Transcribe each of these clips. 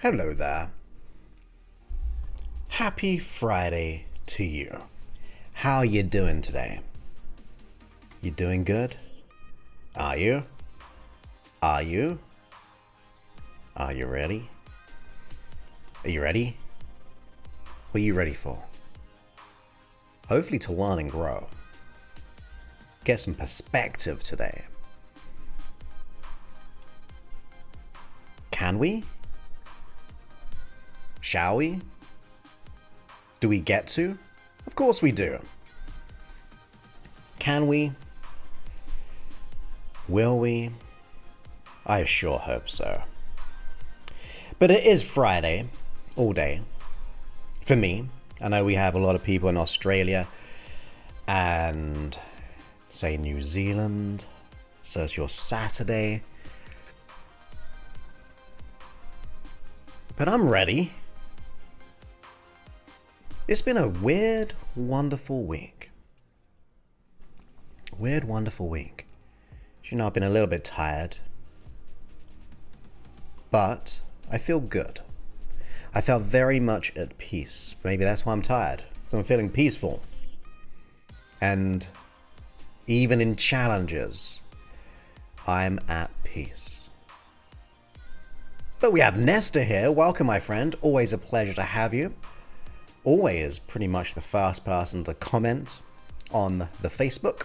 Hello there. Happy Friday to you. How you doing today? You doing good? Are you? Are you? Are you ready? Are you ready? What are you ready for? Hopefully to learn and grow. Get some perspective today. Can we? Shall we? Do we get to? Of course we do. Can we? Will we? I sure hope so. But it is Friday, all day. For me, I know we have a lot of people in Australia and, say, New Zealand. So it's your Saturday. But I'm ready. It's been a weird, wonderful week. Weird, wonderful week. You know, I've been a little bit tired. But I feel good. I felt very much at peace. Maybe that's why I'm tired. So I'm feeling peaceful. And even in challenges, I'm at peace. But we have Nesta here. Welcome, my friend. Always a pleasure to have you. Always pretty much the first person to comment on the Facebook.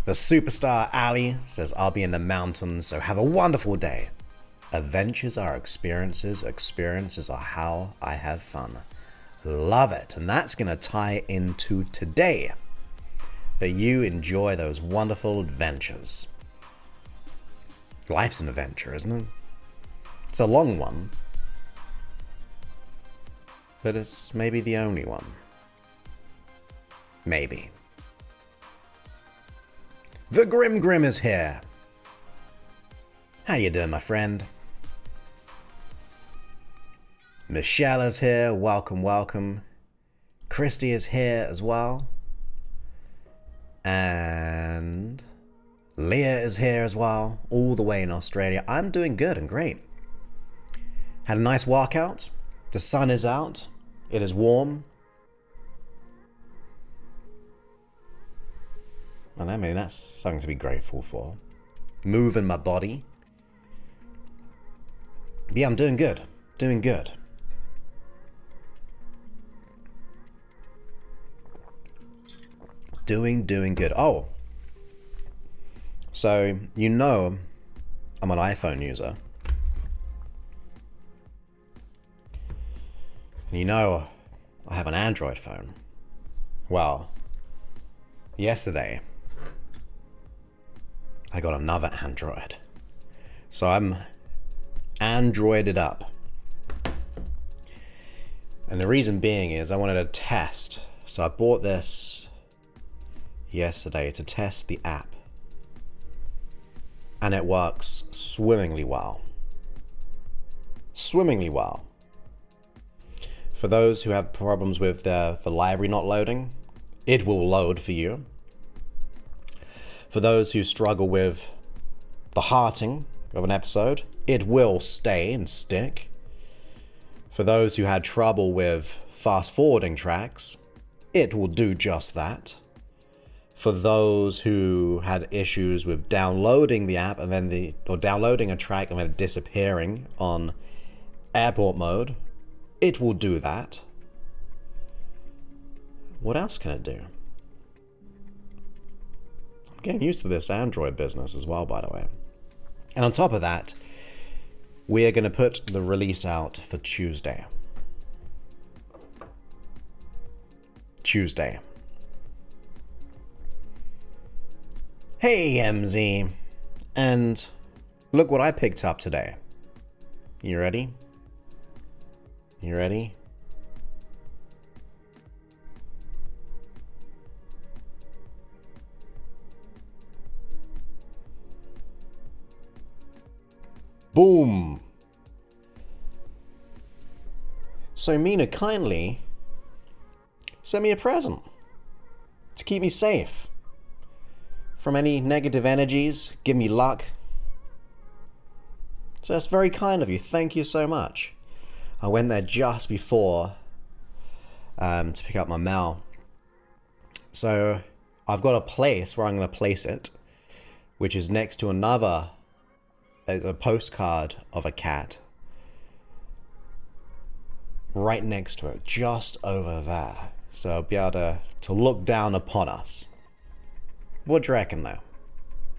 The superstar Ali says, I'll be in the mountains, so have a wonderful day. Adventures are experiences. Experiences are how I have fun. Love it. And that's going to tie into today. But you enjoy those wonderful adventures. Life's an adventure, isn't it? It's a long one. But it's maybe the only one. Maybe. The Grim is here. How you doing, my friend? Michelle is here. Welcome, welcome. Christy is here as well. And Leah is here as well, all the way in Australia. I'm doing good and great. Had a nice workout. The sun is out. It is warm. And I mean, that's something to be grateful for. Moving my body. But yeah, I'm doing good. Doing good. Doing good. Oh. So, you know I'm an iPhone user. And you know I have an Android phone. Well, yesterday I got another Android. So I'm Androided up. And the reason being is I wanted to test. So I bought this yesterday to test the app. And it works swimmingly well. Swimmingly well. For those who have problems with the library not loading, it will load for you. For those who struggle with the hearting of an episode, it will stay and stick. For those who had trouble with fast forwarding tracks, it will do just that. For those who had issues with downloading the app and then downloading a track and then disappearing on airport mode, it will do that. What else can it do? I'm getting used to this Android business as well, by the way. And on top of that, we are going to put the release out for Tuesday. Tuesday. Hey, MZ. And look what I picked up today. You ready? You ready? Boom! So Mina kindly sent me a present to keep me safe from any negative energies, give me luck. So that's very kind of you. Thank you so much. I went there just before to pick up my mail. So I've got a place where I'm going to place it, which is next to another, a postcard of a cat. Right next to it, just over there. So I'll be able to look down upon us. What do you reckon though?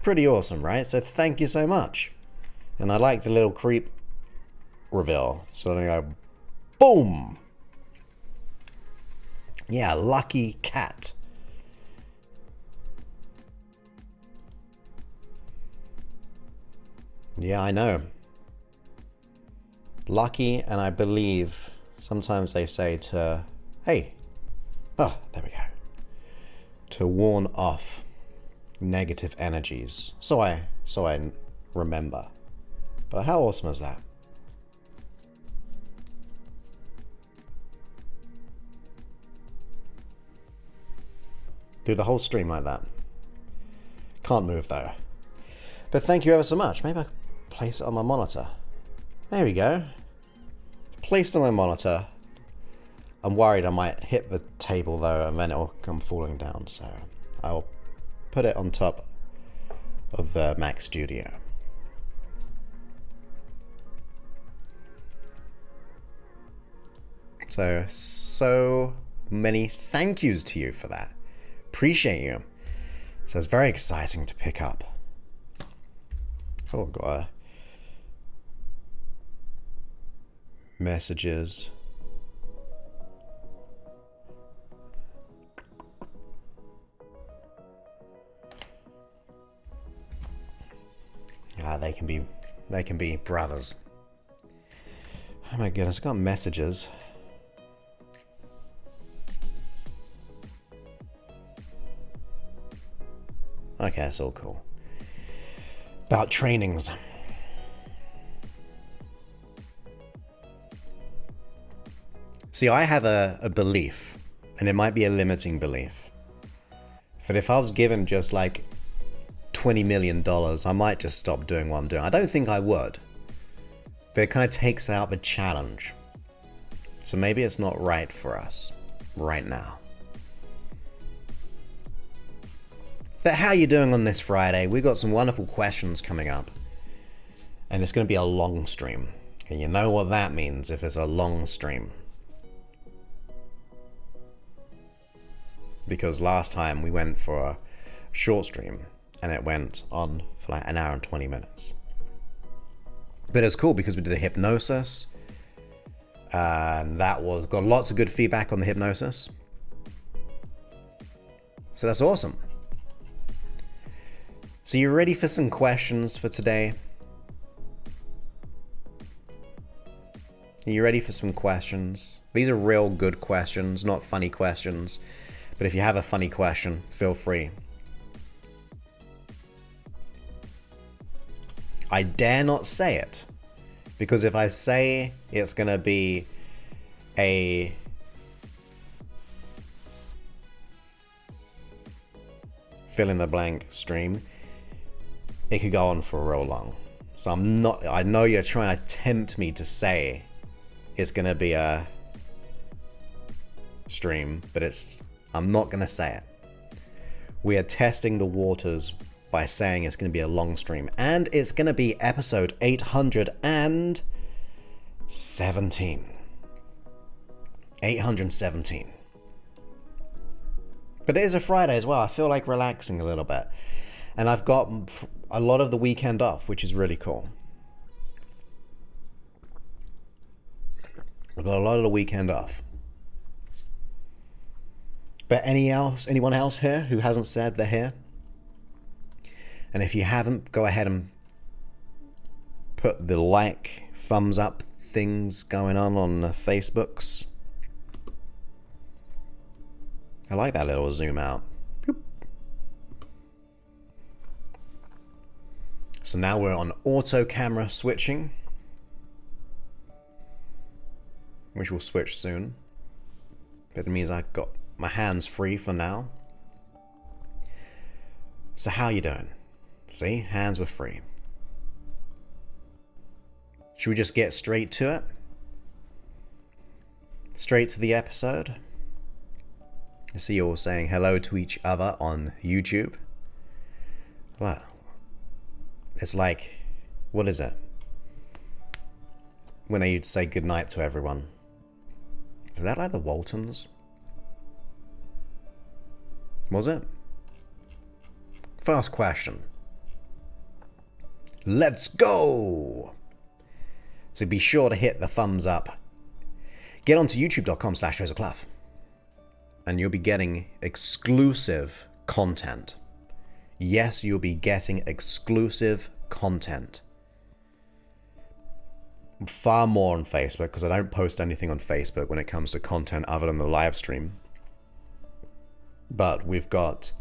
Pretty awesome, right? So thank you so much. And I like the little creep reveal. So I go, boom! Yeah, lucky cat. Yeah, I know. Lucky, and I believe sometimes they say to, hey, oh, there we go. To warn off negative energies. So I remember. But how awesome is that? Do the whole stream like that. Can't move though. But thank you ever so much. Maybe I could place it on my monitor. There we go. Placed on my monitor. I'm worried I might hit the table though and then it'll come falling down. So I'll put it on top of the Mac Studio. So many thank yous to you for that. Appreciate you. So it's very exciting to pick up. Oh god. Messages. They can be brothers. Oh my goodness, I got messages. Okay, it's all cool. About trainings. See, I have a belief, and it might be a limiting belief, that if I was given just like $20 million, I might just stop doing what I'm doing. I don't think I would, but it kind of takes out the challenge. So maybe it's not right for us right now. But how are you doing on this Friday? We've got some wonderful questions coming up, and it's going to be a long stream. And you know what that means if it's a long stream. Because last time we went for a short stream and it went on for like an hour and 20 minutes. But it's cool because we did a hypnosis, and that got lots of good feedback on the hypnosis. So that's awesome. So you ready for some questions for today? Are you ready for some questions? These are real good questions, not funny questions. But if you have a funny question, feel free. I dare not say it, because if I say it's gonna be a fill in the blank stream, it could go on for real long. So I know you're trying to tempt me to say it's gonna be a stream, but I'm not gonna say it. We are testing the waters by saying it's gonna be a long stream, and it's gonna be episode 817. 817. But it is a Friday as well. I feel like relaxing a little bit. And I've got a lot of the weekend off, which is really cool. I've got a lot of the weekend off. But anyone else here who hasn't said they're here? And if you haven't, go ahead and put the like, thumbs up things going on the Facebooks. I like that little zoom out. Boop. So now we're on auto camera switching, which will switch soon. But it means I've got my hands free for now. So how you doing? See, hands were free. Should we just get straight to it? Straight to the episode? I see you all saying hello to each other on YouTube. Well, it's like, what is it? When you'd say goodnight to everyone. Is that like the Waltons? Was it? First question. Let's go! So be sure to hit the thumbs up. Get onto youtube.com/JosephClough. And you'll be getting exclusive content. Yes, you'll be getting exclusive content. Far more on Facebook, because I don't post anything on Facebook when it comes to content other than the live stream. But we've got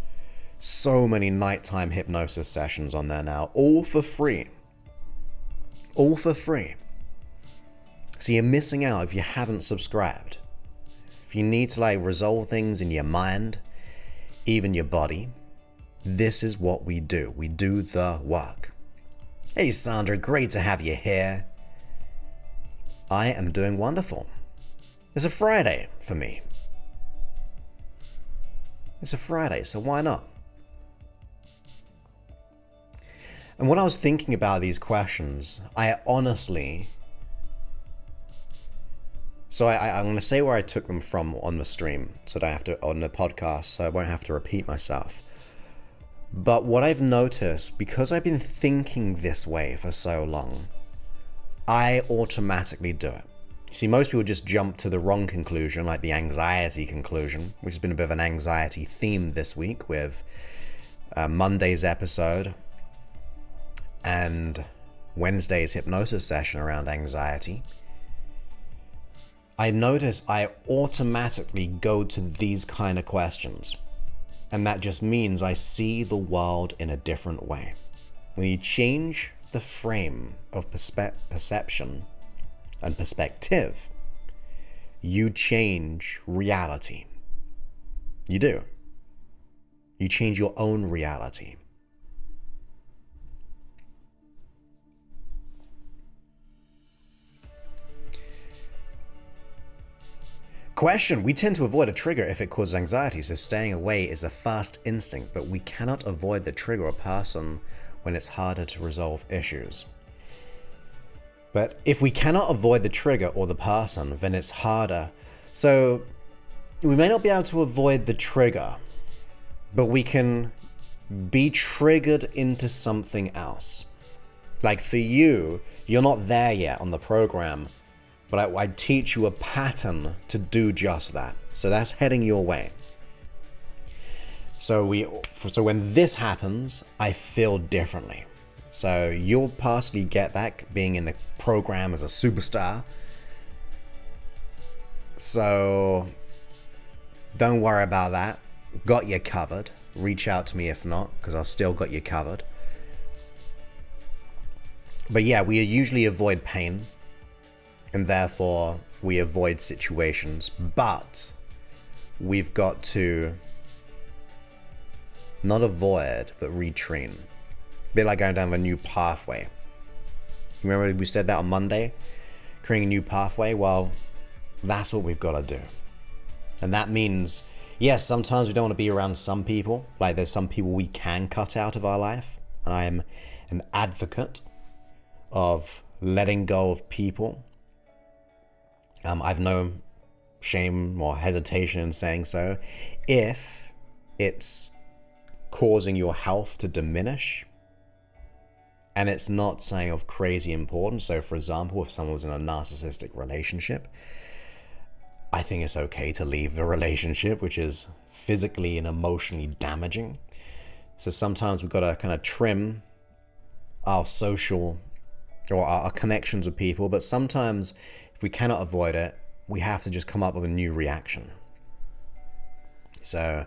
so many nighttime hypnosis sessions on there now, all for free. All for free. So you're missing out if you haven't subscribed. If you need to like resolve things in your mind, even your body, this is what we do. We do the work. Hey Sandra, great to have you here. I am doing wonderful. It's a Friday for me. It's a Friday, so why not? And when I was thinking about these questions, I honestly So I'm going to say where I took them from on the stream, so that I have to, on the podcast, so I won't have to repeat myself. But what I've noticed, because I've been thinking this way for so long, I automatically do it. You see, most people just jump to the wrong conclusion, like the anxiety conclusion, which has been a bit of an anxiety theme this week with Monday's episode and Wednesday's hypnosis session around anxiety. I notice I automatically go to these kind of questions. And that just means I see the world in a different way. When you change the frame of perception and perspective, you change reality. You do. You change your own reality. Question: we tend to avoid a trigger if it causes anxiety, so staying away is the first instinct, but we cannot avoid the trigger or person when it's harder to resolve issues. But if we cannot avoid the trigger or the person, then it's harder. So we may not be able to avoid the trigger, but we can be triggered into something else. Like for you, you're not there yet on the program, but I teach you a pattern to do just that. So that's heading your way. So when this happens, I feel differently. So you'll personally get that being in the program as a superstar. So don't worry about that. Got you covered. Reach out to me if not, because I've still got you covered. But yeah, we usually avoid pain, and therefore we avoid situations, but we've got to not avoid, but retrain. A bit like going down a new pathway. Remember we said that on Monday? Creating a new pathway? Well, that's what we've got to do. And that means, yes, sometimes we don't want to be around some people. Like there's some people we can cut out of our life. And I am an advocate of letting go of people. I've no shame or hesitation in saying so. If it's causing your health to diminish, and it's not saying of crazy importance. So for example, if someone was in a narcissistic relationship, I think it's okay to leave the relationship, which is physically and emotionally damaging. So sometimes we've got to kind of trim our social or our connections with people, but sometimes if we cannot avoid it, we have to just come up with a new reaction. So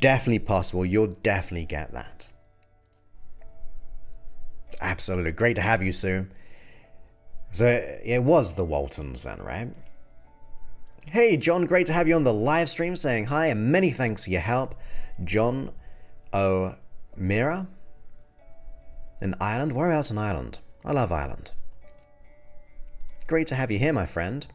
definitely possible. You'll definitely get that. Absolutely. Great to have you, Sue. So it was the Waltons then, right? Hey, John, great to have you on the live stream, saying hi and many thanks for your help. John O'Meara in Ireland. Where else in Ireland? I love Ireland. Great to have you here, my friend.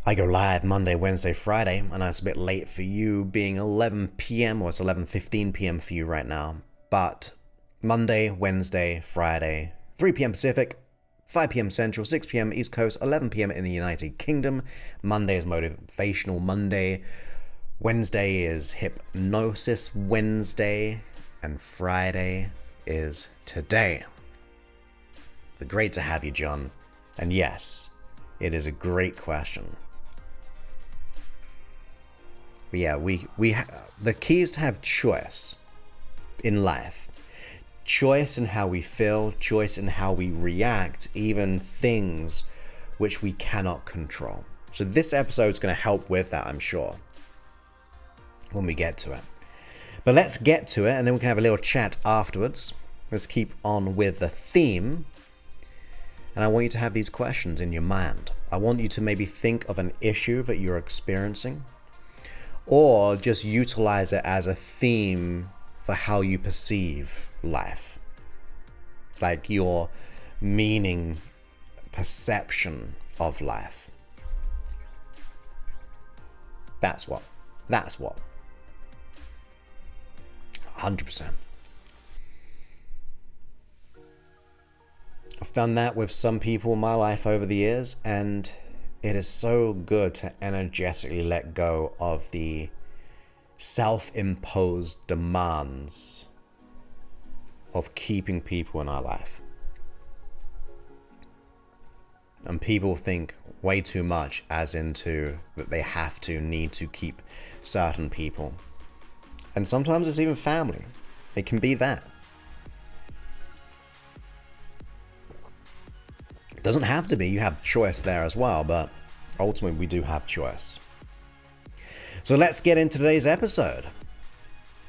I go live Monday, Wednesday, Friday. I know it's a bit late for you, being 11 p.m. or it's 11:15 p.m. for you right now. But Monday, Wednesday, Friday, 3 p.m. Pacific, 5 p.m. Central, 6 p.m. East Coast, 11 p.m. in the United Kingdom. Monday is Motivational Monday. Wednesday is Hypnosis Wednesday. And Friday is Today. But great to have you, John. And yes, it is a great question. But yeah, the key is to have choice in life. Choice in how we feel, choice in how we react, even things which we cannot control. So this episode is going to help with that, I'm sure, when we get to it. But let's get to it, and then we can have a little chat afterwards. Let's keep on with the theme. And I want you to have these questions in your mind. I want you to maybe think of an issue that you're experiencing, or just utilize it as a theme for how you perceive life. Like your meaning, perception of life. That's what. 100%. I've done that with some people in my life over the years, and it is so good to energetically let go of the self-imposed demands of keeping people in our life. And people think way too much as into that they have to, need to keep certain people. And sometimes it's even family. It can be that. It doesn't have to be. You have choice there as well, but ultimately we do have choice. So let's get into today's episode.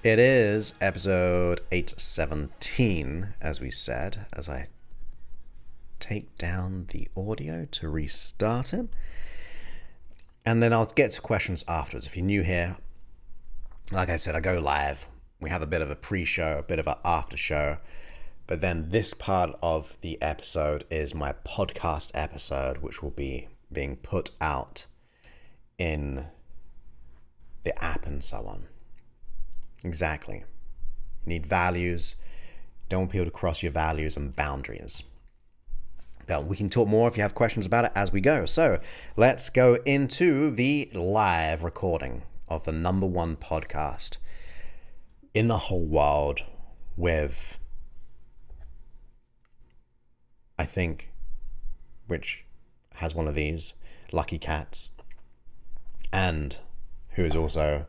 It is episode 817, as we said, as I take down the audio to restart it. And then I'll get to questions afterwards. If you're new here, like I said, I go live. We have a bit of a pre-show, a bit of an after show. But then this part of the episode is my podcast episode, which will be being put out in the app and so on. Exactly. You need values. Don't want people to cross your values and boundaries. But we can talk more if you have questions about it as we go. So let's go into the live recording of the #1 podcast in the whole world with, I think, which has one of these lucky cats, and who is also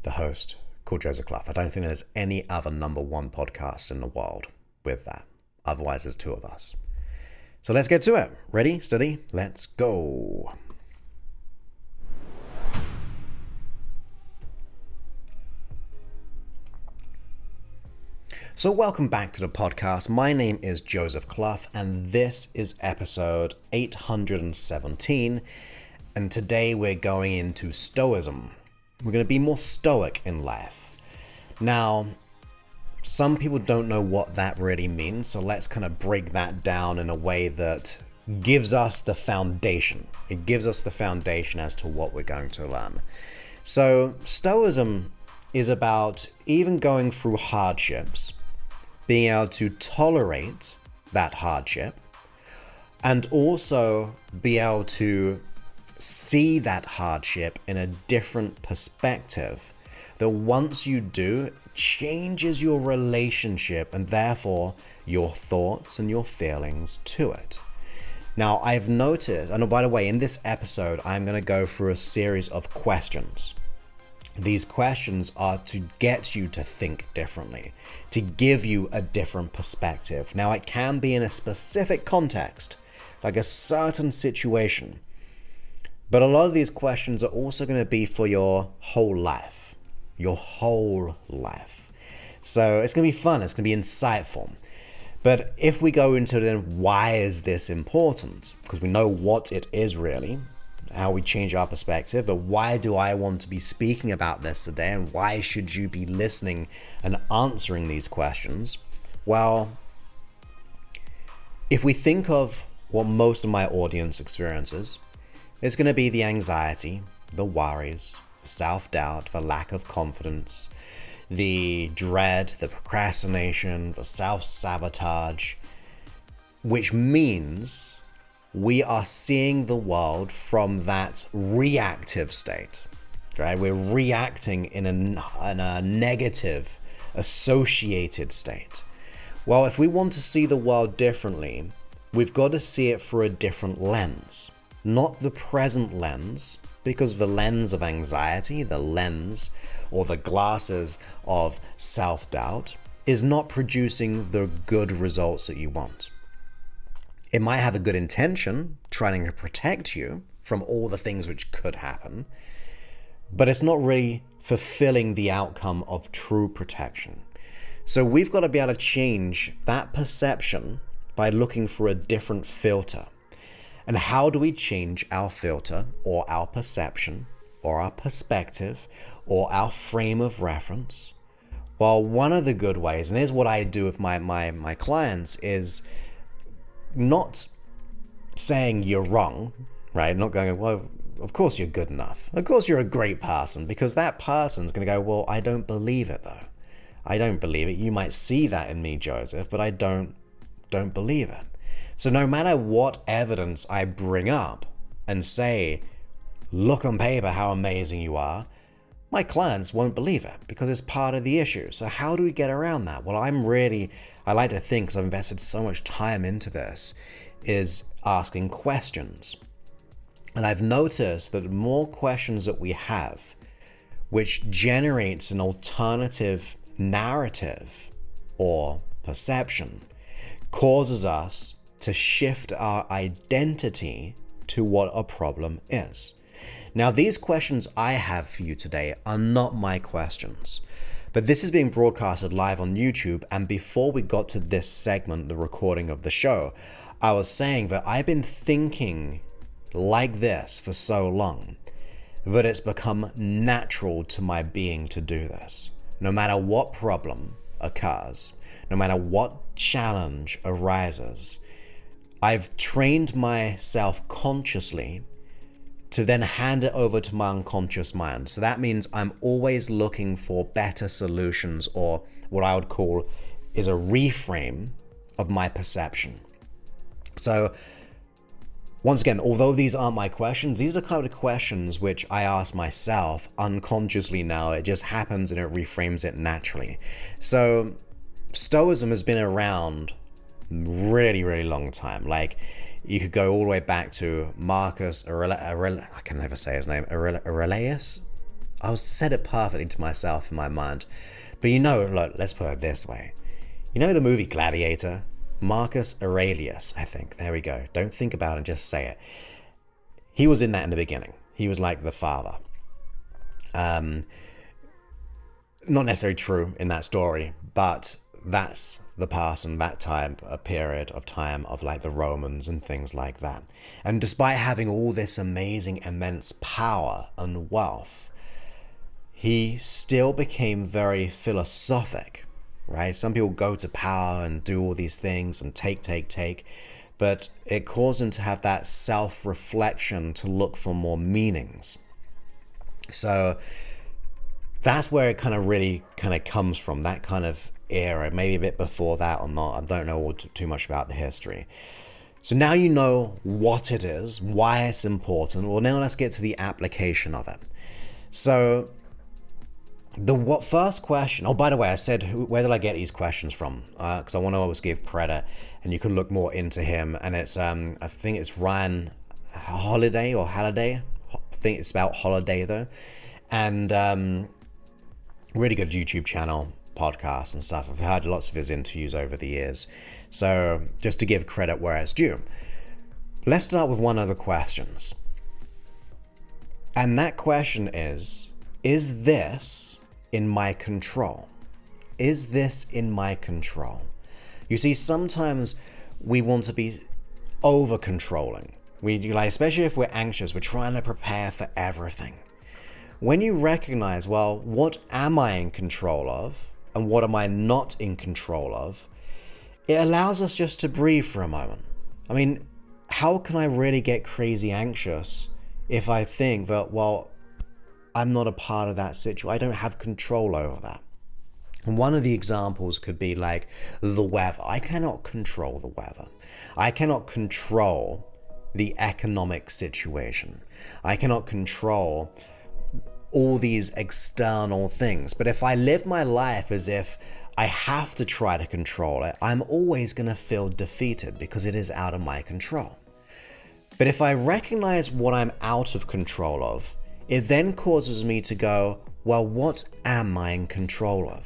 the host, called Joseph Clough. I don't think there's any other #1 podcast in the world with that. Otherwise, there's 2 of us. So let's get to it. Ready, steady, let's go. So welcome back to the podcast. My name is Joseph Clough, and this is episode 817. And today we're going into Stoicism. We're going to be more stoic in life. Now, some people don't know what that really means, so let's kind of break that down in a way that gives us the foundation. It gives us the foundation as to what we're going to learn. So Stoicism is about even going through hardships, being able to tolerate that hardship, and also be able to see that hardship in a different perspective that once you do, changes your relationship and therefore your thoughts and your feelings to it. Now, I've noticed, and by the way, in this episode, I'm going to go through a series of questions. These questions are to get you to think differently, to give you a different perspective. Now, it can be in a specific context, like a certain situation, but a lot of these questions are also going to be for your whole life. Your whole life. So it's going to be fun. It's going to be insightful. But if we go into then, why is this important? Because we know what it is really, how we change our perspective, but why do I want to be speaking about this today? And why should you be listening and answering these questions? Well, if we think of what most of my audience experiences, it's going to be the anxiety, the worries, self-doubt, the lack of confidence, the dread, the procrastination, the self-sabotage, which means we are seeing the world from that reactive state, right? We're reacting in a negative, associated state. Well, if we want to see the world differently, we've got to see it through a different lens, not the present lens, because the lens of anxiety, the lens or the glasses of self-doubt is not producing the good results that you want. It might have a good intention, trying to protect you from all the things which could happen, but it's not really fulfilling the outcome of true protection. So we've got to be able to change that perception by looking for a different filter. And how do we change our filter or our perception or our perspective or our frame of reference? Well, one of the good ways, and here's what I do with my clients, is not saying you're wrong, right? Not going, well, of course you're good enough. Of course you're a great person, because that person's going to go, well, I don't believe it though. I don't believe it. You might see that in me, Joseph, but I don't believe it. So no matter what evidence I bring up and say, look on paper how amazing you are, my clients won't believe it because it's part of the issue. So how do we get around that? Well, I like to think, because I've invested so much time into this, is asking questions. And I've noticed that the more questions that we have, which generates an alternative narrative or perception, causes us to shift our identity to what a problem is. Now, these questions I have for you today are not my questions, but this is being broadcasted live on YouTube. And before we got to this segment, the recording of the show, I was saying that I've been thinking like this for so long that it's become natural to my being to do this. No matter what problem occurs, no matter what challenge arises, I've trained myself consciously to then hand it over to my unconscious mind. So that means I'm always looking for better solutions, or what I would call is a reframe of my perception. So once again, although these aren't my questions, these are the kind of questions which I ask myself unconsciously now. It just happens and it reframes it naturally. So Stoicism has been around really, really long time. Like, you could go all the way back to Marcus Aurelius. I can never say his name. Aurelius? I said it perfectly to myself in my mind. But look, let's put it this way. You know the movie Gladiator? Marcus Aurelius, I think. There we go. Don't think about it, just say it. He was in that in the beginning. He was like the father. Not necessarily true in that story, but that's the past and that time, a period of time of like the Romans and things like that. And despite having all this amazing, immense power and wealth, he still became very philosophic, right? Some people go to power and do all these things and take, but it caused him to have that self-reflection, to look for more meanings. So that's where it really comes from, that kind of era, maybe a bit before that or not. I don't know too much about the history. So now you know what it is, why it's important. Well, now let's get to the application of it. So the first question, oh, by the way, I said, where did I get these questions from? Because I want to always give credit, and you can look more into him. And it's, I think it's Ryan Holiday or Halliday. I think it's about Holiday though. And really good YouTube channel, podcasts and stuff. I've heard lots of his interviews over the years. So just to give credit where it's due. Let's start with one of the questions. And that question is this in my control? Is this in my control? You see, sometimes we want to be over controlling. Especially if we're anxious, we're trying to prepare for everything. When you recognize, well, what am I in control of and what am I not in control of, it allows us just to breathe for a moment. I mean, how can I really get crazy anxious if I think that, well, I'm not a part of that situation, I don't have control over that? And one of the examples could be like the weather. I cannot control the weather. I cannot control the economic situation. I cannot control all these external things. But if I live my life as if I have to try to control it, I'm always going to feel defeated because it is out of my control. But if I recognize what I'm out of control of, it then causes me to go, well, what am I in control of?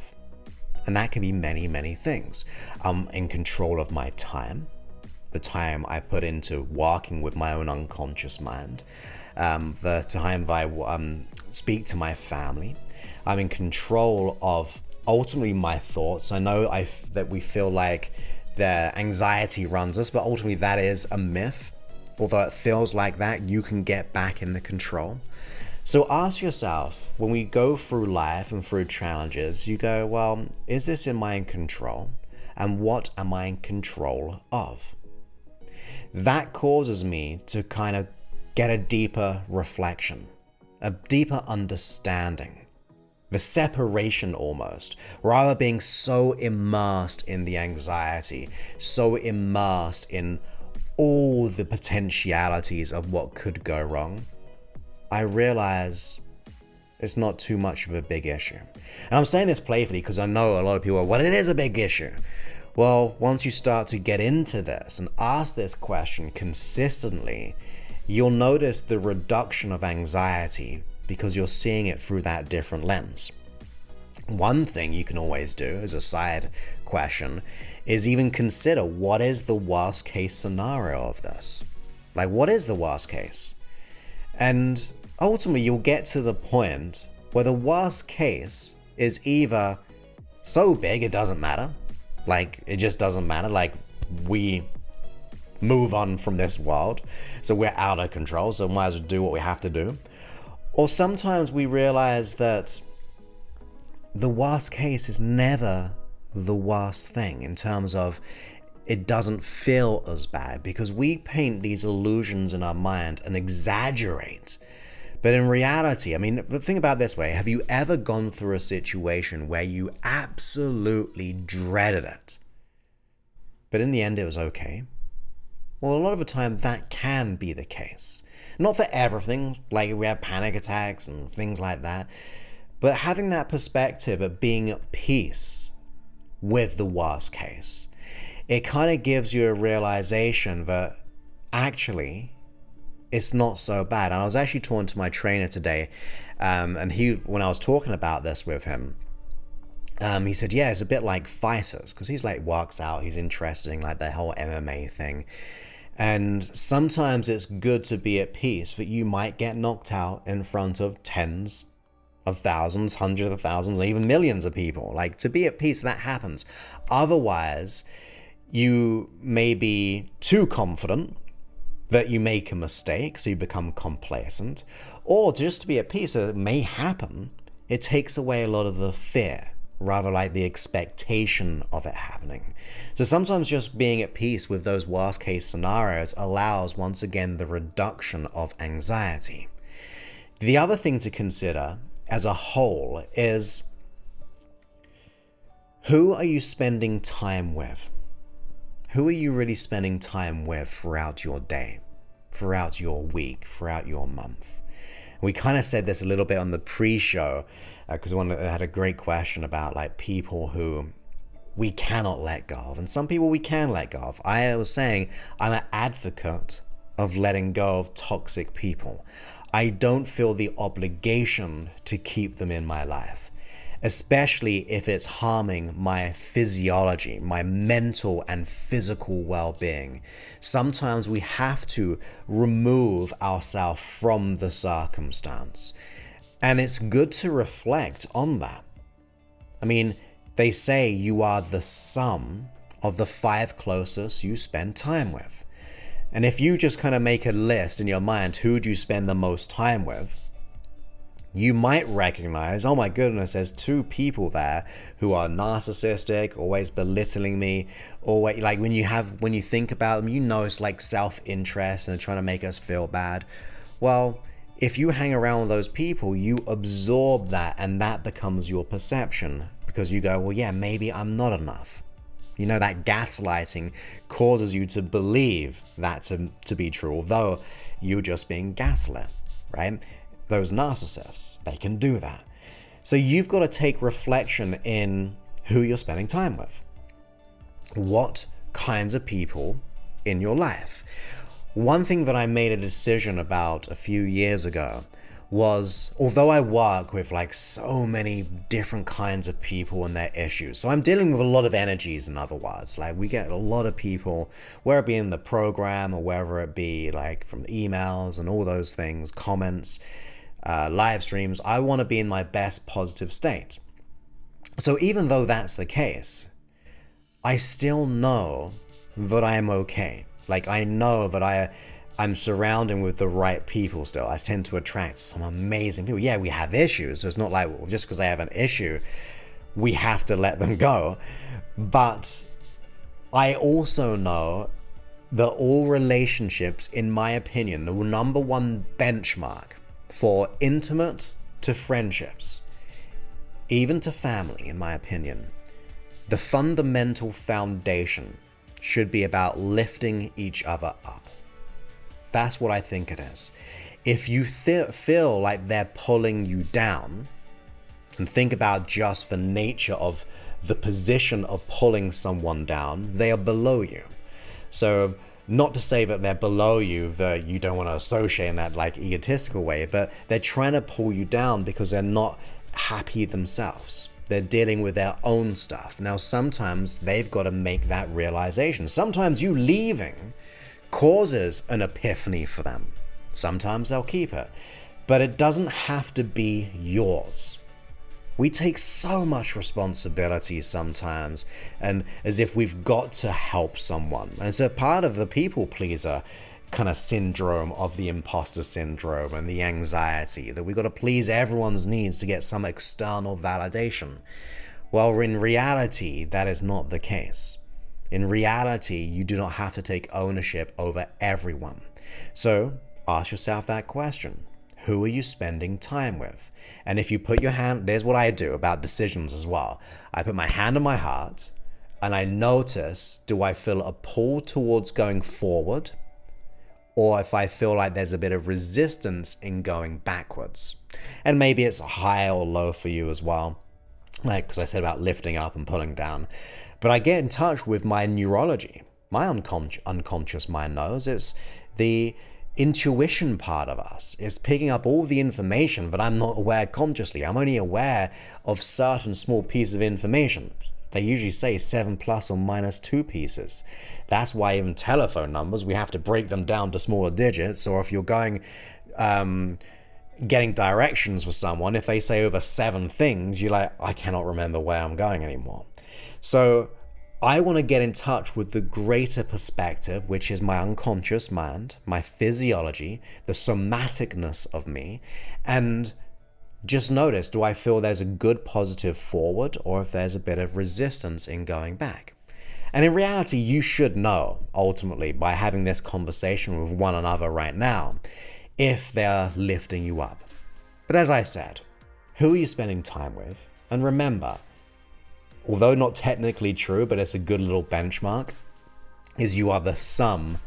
And that can be many, many things. I'm in control of my time, the time I put into working with my own unconscious mind, the time that I speak to my family. I'm in control of ultimately my thoughts. I know that we feel like the anxiety runs us, but ultimately that is a myth. Although it feels like that, you can get back in the control. So ask yourself, when we go through life and through challenges, you go, well, is this in my control? And what am I in control of? That causes me to kind of get a deeper reflection, a deeper understanding, the separation almost, rather being so immersed in the anxiety, so immersed in all the potentialities of what could go wrong, I realize it's not too much of a big issue. And I'm saying this playfully because I know a lot of people are, well, it is a big issue. Well, once you start to get into this and ask this question consistently, you'll notice the reduction of anxiety because you're seeing it through that different lens. One thing you can always do as a side question is even consider, what is the worst case scenario of this? Like, what is the worst case? And ultimately, you'll get to the point where the worst case is either so big it doesn't matter, like it just doesn't matter, like we move on from this world, so we're out of control, so might as well do what we have to do. Or sometimes we realize that the worst case is never the worst thing in terms of it doesn't feel as bad, because we paint these illusions in our mind and exaggerate. But in reality, I mean, think about it this way. Have you ever gone through a situation where you absolutely dreaded it, but in the end it was okay? Well, a lot of the time that can be the case. Not for everything, like we have panic attacks and things like that, but having that perspective of being at peace with the worst case, it kind of gives you a realization that actually it's not so bad. And I was actually talking to my trainer today, and when I was talking about this with him, he said, yeah, it's a bit like fighters, because he's like works out, he's interested in like the whole MMA thing. And sometimes it's good to be at peace that you might get knocked out in front of tens of thousands, hundreds of thousands, or even millions of people. Like, to be at peace, that happens. Otherwise, you may be too confident that you make a mistake, so you become complacent. Or just to be at peace, that it may happen, it takes away a lot of the fear, rather like the expectation of it happening. So sometimes just being at peace with those worst case scenarios allows, once again, the reduction of anxiety. The other thing to consider as a whole is, who are you spending time with? Who are you really spending time with throughout your day, throughout your week, throughout your month? We kind of said this a little bit on the pre-show, because one had a great question about like people who we cannot let go of, and some people we can let go of. I was saying I'm an advocate of letting go of toxic people. I don't feel the obligation to keep them in my life, especially if it's harming my physiology, my mental and physical well-being. Sometimes we have to remove ourselves from the circumstance, and it's good to reflect on that. I mean, they say you are the sum of the 5 closest you spend time with. And if you just kind of make a list in your mind, who do you spend the most time with, you might recognize, oh my goodness, there's 2 people there who are narcissistic, always belittling me, always, like when you think about them, you know it's like self-interest and trying to make us feel bad. Well, if you hang around with those people, you absorb that, and that becomes your perception, because you go, well, yeah, maybe I'm not enough. You know, that gaslighting causes you to believe that to be true, although you're just being gaslit, right? Those narcissists, they can do that. So you've got to take reflection in who you're spending time with. What kinds of people in your life? One thing that I made a decision about a few years ago was, although I work with like so many different kinds of people and their issues, so I'm dealing with a lot of energies, in other words. Like, we get a lot of people, whether it be in the program or whether it be like from the emails and all those things, comments, live streams. I want to be in my best positive state. So even though that's the case, I still know that I am okay. Like, I know that I'm surrounding with the right people still. I tend to attract some amazing people. Yeah, we have issues, so it's not like, well, just because I have an issue, we have to let them go. But I also know that all relationships, in my opinion, the number one benchmark for intimate to friendships, even to family, in my opinion, the fundamental foundation should be about lifting each other up. That's what I think it is. If you feel like they're pulling you down, and think about just the nature of the position of pulling someone down, they are below you. So not to say that they're below you, that you don't want to associate in that like egotistical way, but they're trying to pull you down because they're not happy themselves. They're dealing with their own stuff. Now, sometimes they've got to make that realization. Sometimes you leaving causes an epiphany for them. Sometimes they'll keep it, but it doesn't have to be yours. We take so much responsibility sometimes, and as if we've got to help someone. And so part of the people pleaser kind of syndrome of the imposter syndrome and the anxiety that we've got to please everyone's needs to get some external validation. Well, in reality, that is not the case. In reality, you do not have to take ownership over everyone. So ask yourself that question. Who are you spending time with? And if you put your hand, there's what I do about decisions as well. I put my hand on my heart and I notice, do I feel a pull towards going forward? Or if I feel like there's a bit of resistance in going backwards. And maybe it's high or low for you as well. Like, because I said about lifting up and pulling down. But I get in touch with my neurology. My unconscious mind knows. It's the intuition part of us. It's picking up all the information that I'm not aware consciously. I'm only aware of certain small pieces of information. They usually say 7 plus or minus 2 pieces. That's why even telephone numbers, we have to break them down to smaller digits. Or if you're going, getting directions for someone, if they say over 7 things, you're like, I cannot remember where I'm going anymore. So I want to get in touch with the greater perspective, which is my unconscious mind, my physiology, the somaticness of me, and just notice, do I feel there's a good positive forward or if there's a bit of resistance in going back? And in reality, you should know, ultimately, by having this conversation with one another right now, if they're lifting you up. But as I said, who are you spending time with? And remember, although not technically true, but it's a good little benchmark, is you are the sum.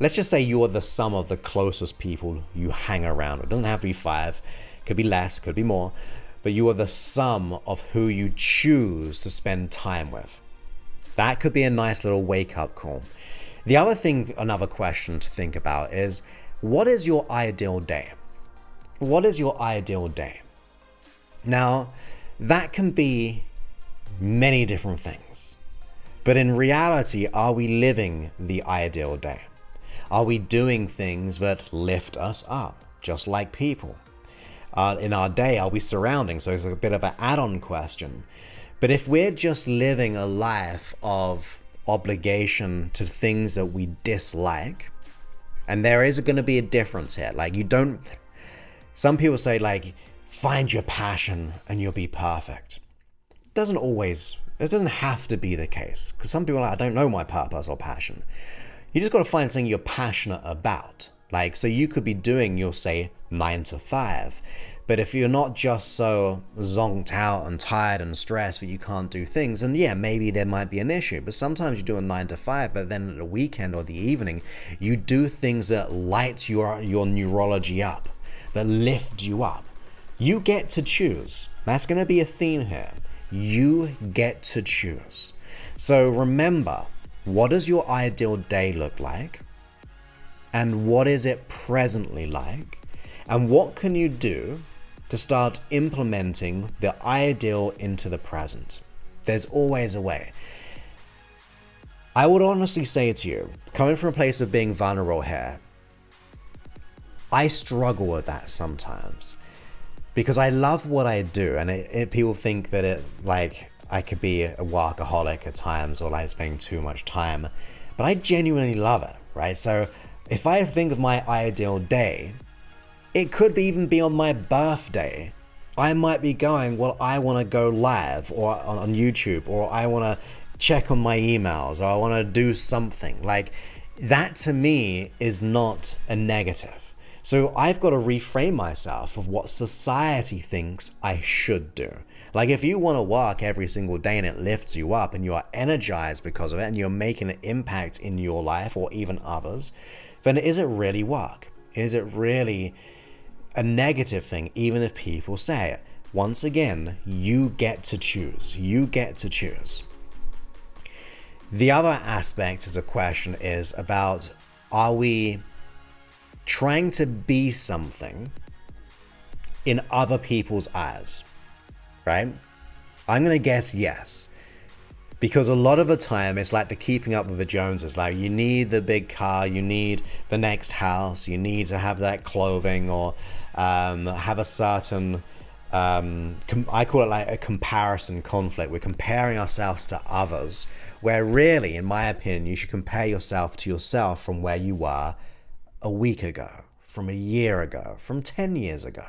Let's just say you are the sum of the closest people you hang around with. It doesn't have to be 5, could be less, could be more, but you are the sum of who you choose to spend time with. That could be a nice little wake-up call. The other thing, another question to think about is, what is your ideal day? What is your ideal day? Now, that can be many different things. But in reality, are we living the ideal day? Are we doing things that lift us up, just like people? In our day, are we surrounding? So it's a bit of an add-on question. But if we're just living a life of obligation to things that we dislike, and there is going to be a difference here. Like, you don't, some people say like, find your passion and you'll be perfect. It doesn't have to be the case. Because some people are like, I don't know my purpose or passion. You just got to find something you're passionate about. Like, so you could be doing, you'll say 9 to 5. But if you're not just so zonked out and tired and stressed that you can't do things, and yeah, maybe there might be an issue. But sometimes you do a 9 to 5, but then at the weekend or the evening, you do things that light your neurology up, that lift you up. You get to choose. That's going to be a theme here. You get to choose. So remember, what does your ideal day look like? And what is it presently like? And what can you do to start implementing the ideal into the present? There's always a way. I would honestly say to you, coming from a place of being vulnerable here, I struggle with that sometimes because I love what I do, and people think that it, like, I could be a workaholic at times or like spending too much time, but I genuinely love it, right? So if I think of my ideal day, it could even be on my birthday. I might be going, well, I want to go live or on YouTube, or I want to check on my emails, or I want to do something. Like, that to me is not a negative. So I've got to reframe myself of what society thinks I should do. Like if you want to work every single day and it lifts you up and you are energized because of it and you're making an impact in your life or even others, then is it really work? Is it really a negative thing, even if people say it? Once again, you get to choose. You get to choose. The other aspect of the question is about, are we trying to be something in other people's eyes, right? I'm going to guess yes. Because a lot of the time it's like the keeping up with the Joneses. Like you need the big car, you need the next house, you need to have that clothing or have a certain, I call it like a comparison conflict. We're comparing ourselves to others, where really, in my opinion, you should compare yourself to yourself from where you were a week ago, from a year ago, from 10 years ago.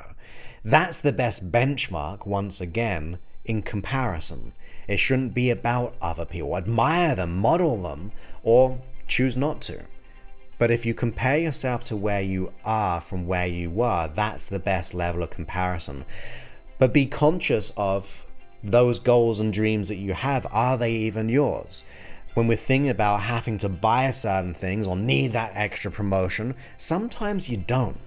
That's the best benchmark, once again, in comparison. It shouldn't be about other people. Admire them, model them, or choose not to. But if you compare yourself to where you are from where you were, that's the best level of comparison. But be conscious of those goals and dreams that you have. Are they even yours? When we're thinking about having to buy certain things or need that extra promotion, sometimes you don't.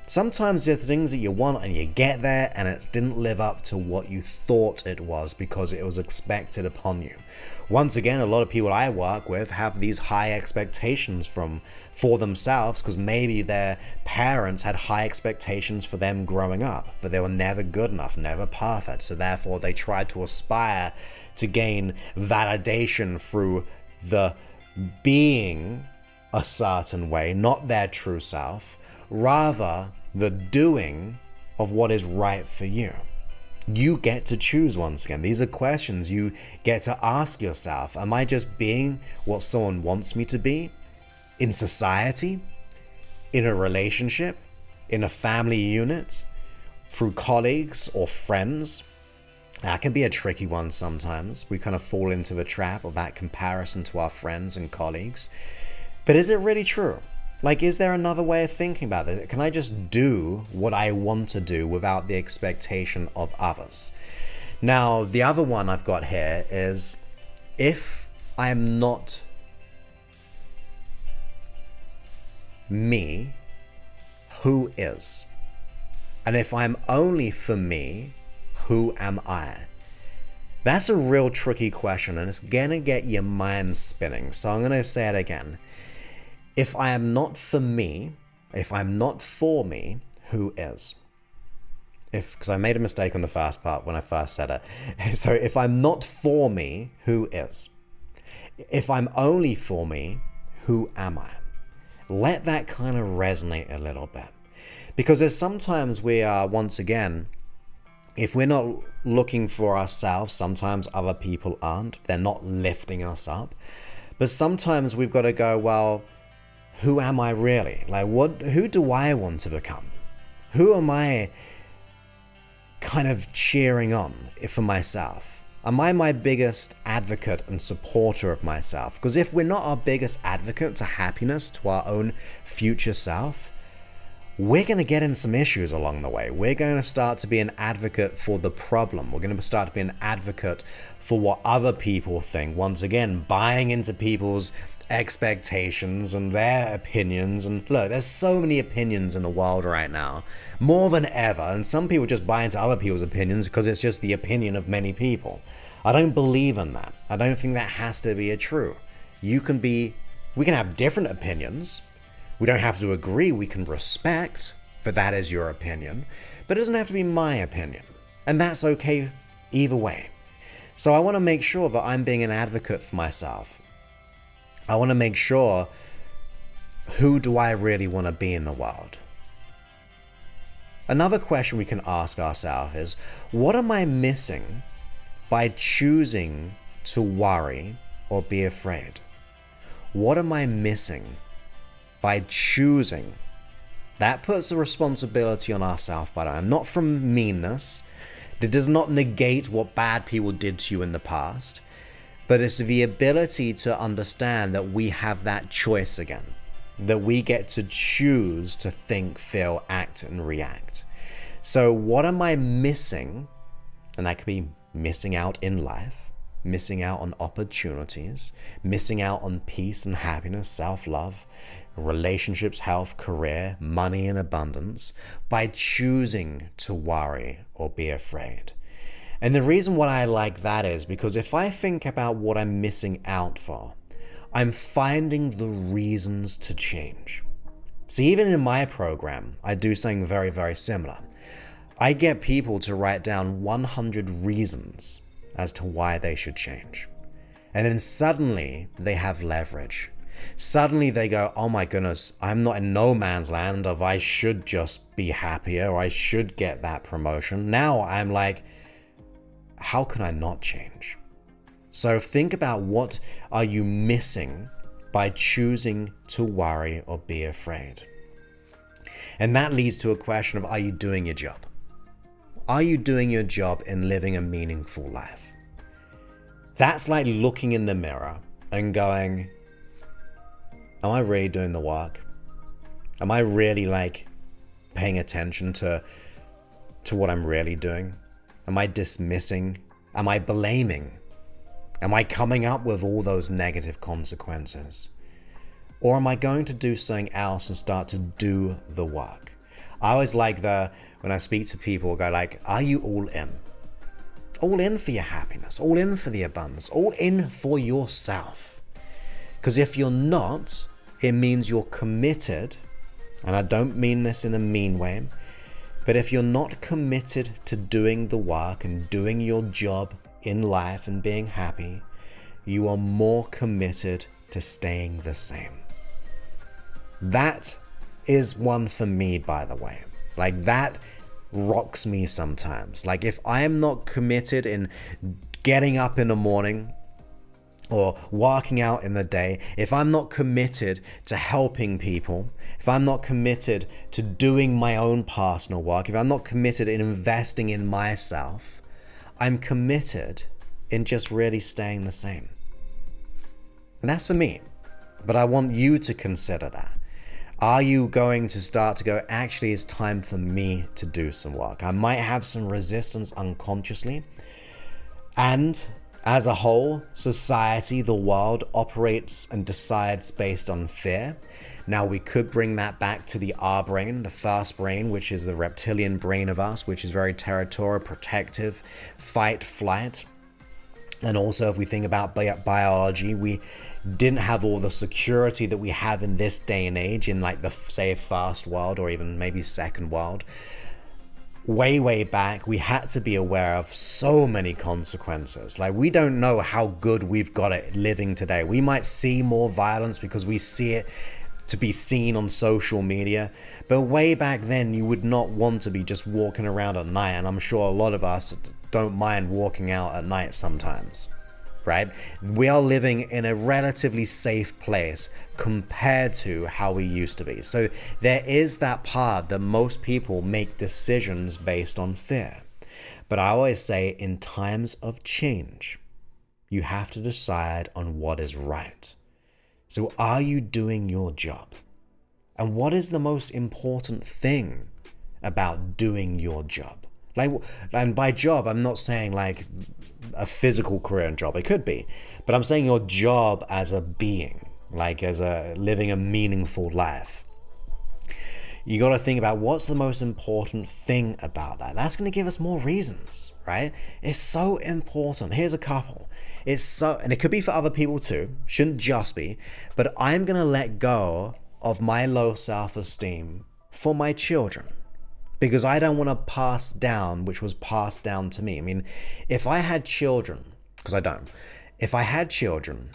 Sometimes there's things that you want and you get there and it didn't live up to what you thought it was because it was expected upon you. Once again, a lot of people I work with have these high expectations for themselves because maybe their parents had high expectations for them growing up, but they were never good enough, never perfect. So therefore they tried to aspire to gain validation through the being a certain way, not their true self, rather the doing of what is right for you. You get to choose. Once again, these are questions you get to ask yourself. Am I just being what someone wants me to be in society, in a relationship, in a family unit, through colleagues or friends? That can be a tricky one sometimes. We kind of fall into the trap of that comparison to our friends and colleagues. But is it really true? Like, is there another way of thinking about it? Can I just do what I want to do without the expectation of others? Now, the other one I've got here is, if I'm not me, who is? And if I'm only for me, who am I? That's a real tricky question, and it's gonna get your mind spinning. So I'm gonna say it again. If I am not for me, if I'm not for me, who is? Because I made a mistake on the first part when I first said it. So if I'm not for me, who is? If I'm only for me, who am I? Let that kind of resonate a little bit. Because there's sometimes we are, once again, if we're not looking for ourselves, sometimes other people aren't. They're not lifting us up. But sometimes we've got to go, well, who am I really? Like, who do I want to become? Who am I kind of cheering on for myself? Am I my biggest advocate and supporter of myself? Because if we're not our biggest advocate to happiness, to our own future self, we're going to get in some issues along the way. We're going to start to be an advocate for the problem. We're going to start to be an advocate for what other people think. Once again, buying into people's expectations and their opinions. And look, there's so many opinions in the world right now, more than ever. And some people just buy into other people's opinions because it's just the opinion of many people. I don't believe in that. I don't think that has to be a true. We can have different opinions. We don't have to agree, we can respect, but that is your opinion. But it doesn't have to be my opinion. And that's okay either way. So I want to make sure that I'm being an advocate for myself. I want to make sure, who do I really want to be in the world? Another question we can ask ourselves is, what am I missing by choosing to worry or be afraid? What am I missing by choosing? That puts the responsibility on ourselves, by the way, not from meanness. It does not negate what bad people did to you in the past, but it's the ability to understand that we have that choice again. that we get to choose to think, feel, act, and react. So what am I missing? And that could be missing out in life, missing out on opportunities, missing out on peace and happiness, self-love, relationships, health, career, money, and abundance by choosing to worry or be afraid. And the reason why I like that is because if I think about what I'm missing out for, I'm finding the reasons to change. So even in my program, I do something very, very similar. I get people to write down 100 reasons as to why they should change. And then suddenly they have leverage. Suddenly they go, oh my goodness, I'm not in no man's land of I should just be happier or I should get that promotion. Now I'm like, how can I not change? So think about what are you missing by choosing to worry or be afraid. And that leads to a question of, are you doing your job? Are you doing your job in living a meaningful life? That's like looking in the mirror and going, am I really doing the work? Am I really like paying attention to what I'm really doing? Am I dismissing? Am I blaming? Am I coming up with all those negative consequences? Or am I going to do something else and start to do the work? I always like when I speak to people, go like, are you all in? All in for your happiness, all in for the abundance, all in for yourself. Because if you're not, it means you're committed, and I don't mean this in a mean way, but if you're not committed to doing the work and doing your job in life and being happy, you are more committed to staying the same. That is one for me, by the way. Like that rocks me sometimes. Like if I am not committed in getting up in the morning or working out in the day, if I'm not committed to helping people, if I'm not committed to doing my own personal work, if I'm not committed in investing in myself, I'm committed in just really staying the same. And that's for me. But I want you to consider that. Are you going to start to go, actually, it's time for me to do some work? I might have some resistance unconsciously. And as a whole, society, the world operates and decides based on fear. Now we could bring that back to the R brain, the first brain, which is the reptilian brain of us, which is very territorial, protective, fight, flight. And also if we think about biology, we didn't have all the security that we have in this day and age in like the, say, first world or even maybe second world. Way back, we had to be aware of so many consequences. Like we don't know how good we've got it living today. We might see more violence because we see it to be seen on social media. But way back then, you would not want to be just walking around at night. And I'm sure a lot of us don't mind walking out at night sometimes, right? We are living in a relatively safe place compared to how we used to be. So there is that part that most people make decisions based on fear. But I always say in times of change, you have to decide on what is right. So are you doing your job? And what is the most important thing about doing your job? Like, and by job, I'm not saying like a physical career and job. It could be, but I'm saying your job as a being, like as a living a meaningful life. You got to think about what's the most important thing about that. That's going to give us more reasons, right? It's so important. Here's a couple. It's so, and it could be for other people too. Shouldn't just be, but I'm going to let go of my low self-esteem for my children. Because I don't want to pass down, which was passed down to me. I mean, if I had children, because I don't, if I had children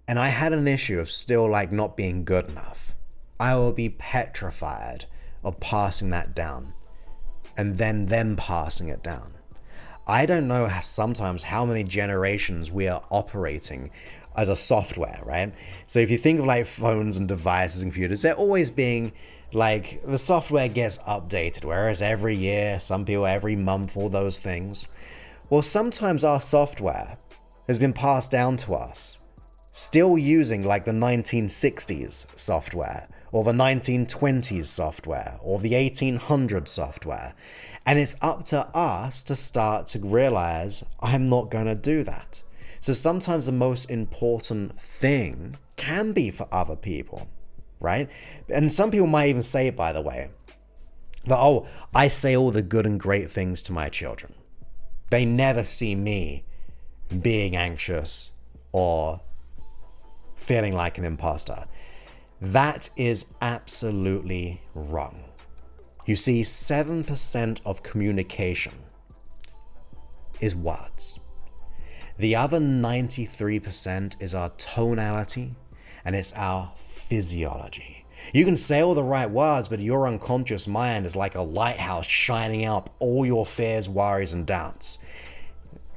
and I had an issue of still like not being good enough, I will be petrified of passing that down and then them passing it down. I don't know sometimes how many generations we are operating as a software, right? So if you think of like phones and devices and computers, they're always being like, the software gets updated, whereas every year, some people every month, all those things. Well, sometimes our software has been passed down to us still using like the 1960s software or the 1920s software or the 1800s software. And it's up to us to start to realize, I'm not going to do that. So sometimes the most important thing can be for other people, right? And some people might even say, by the way, that, oh, I say all the good and great things to my children. They never see me being anxious or feeling like an imposter. That is absolutely wrong. You see, 7% of communication is words. The other 93% is our tonality and it's our physiology. You can say all the right words, but your unconscious mind is like a lighthouse shining out all your fears, worries, and doubts.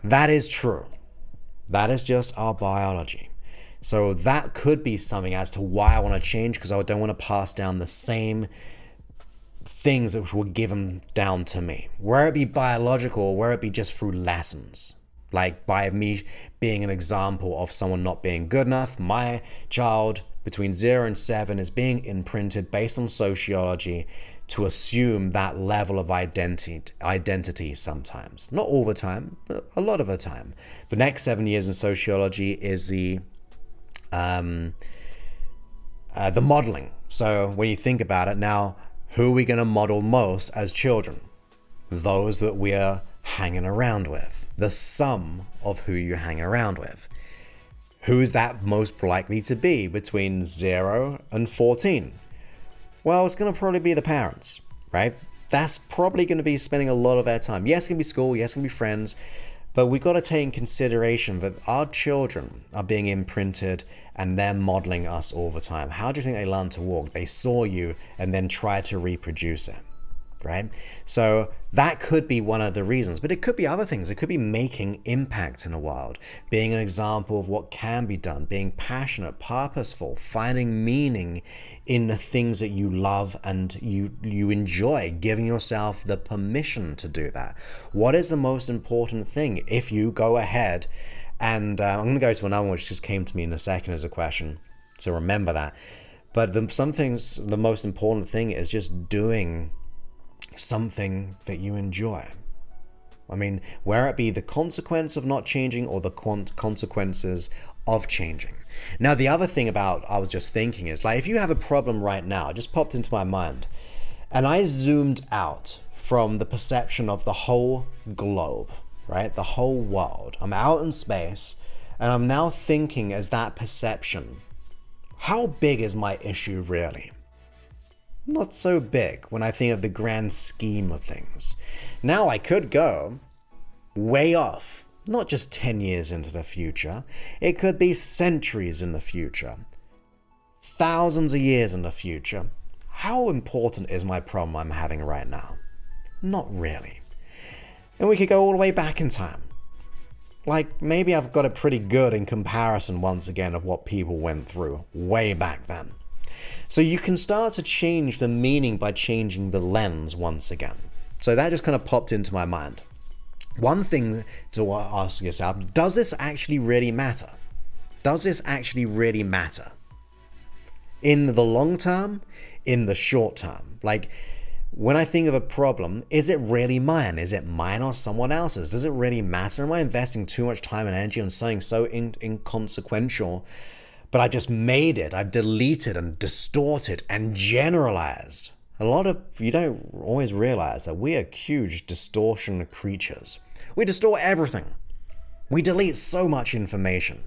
That is true. That is just our biology. So that could be something as to why I want to change, because I don't want to pass down the same things which were given down to me. Whether it be biological or whether it be just through lessons. Like by me being an example of someone not being good enough, my child between 0 and 7 is being imprinted based on sociology to assume that level of identity sometimes. Not all the time, but a lot of the time. The next 7 years in sociology is the modeling. So when you think about it now, who are we going to model most as children? Those that we are hanging around with. The sum of who you hang around with. Who's that most likely to be between 0 and 14? Well, it's going to probably be the parents, right? That's probably going to be spending a lot of their time. Yes, it can be school, yes, it can be friends, but we've got to take in consideration that our children are being imprinted and they're modeling us all the time. How do you think they learned to walk? They saw you and then tried to reproduce it, right? So that could be one of the reasons, but it could be other things. It could be making impact in the world, being an example of what can be done, being passionate, purposeful, finding meaning in the things that you love and you enjoy, giving yourself the permission to do that. What is the most important thing? If you go ahead and I'm going to go to another one which just came to me in a second as a question, so remember that. But the most important thing is just doing something that you enjoy. I mean, where it be the consequence of not changing or the consequences of changing. Now, the other thing about, I was just thinking is, like, if you have a problem right now, it just popped into my mind, and I zoomed out from the perception of the whole globe, right? The whole world. I'm out in space, and I'm now thinking as that perception, how big is my issue really? Not so big when I think of the grand scheme of things. Now I could go way off, not just 10 years into the future. It could be centuries in the future, thousands of years in the future. How important is my problem I'm having right now? Not really. And we could go all the way back in time. Like, maybe I've got it pretty good in comparison once again of what people went through way back then. So you can start to change the meaning by changing the lens once again. So that just kind of popped into my mind. One thing to ask yourself, does this actually really matter? Does this actually really matter? In the long term, in the short term? Like, when I think of a problem, is it really mine? Is it mine or someone else's? Does it really matter? Am I investing too much time and energy on something so inconsequential? But I just made it. I've deleted and distorted and generalized. You don't always realize that we are huge distortion creatures. We distort everything. We delete so much information.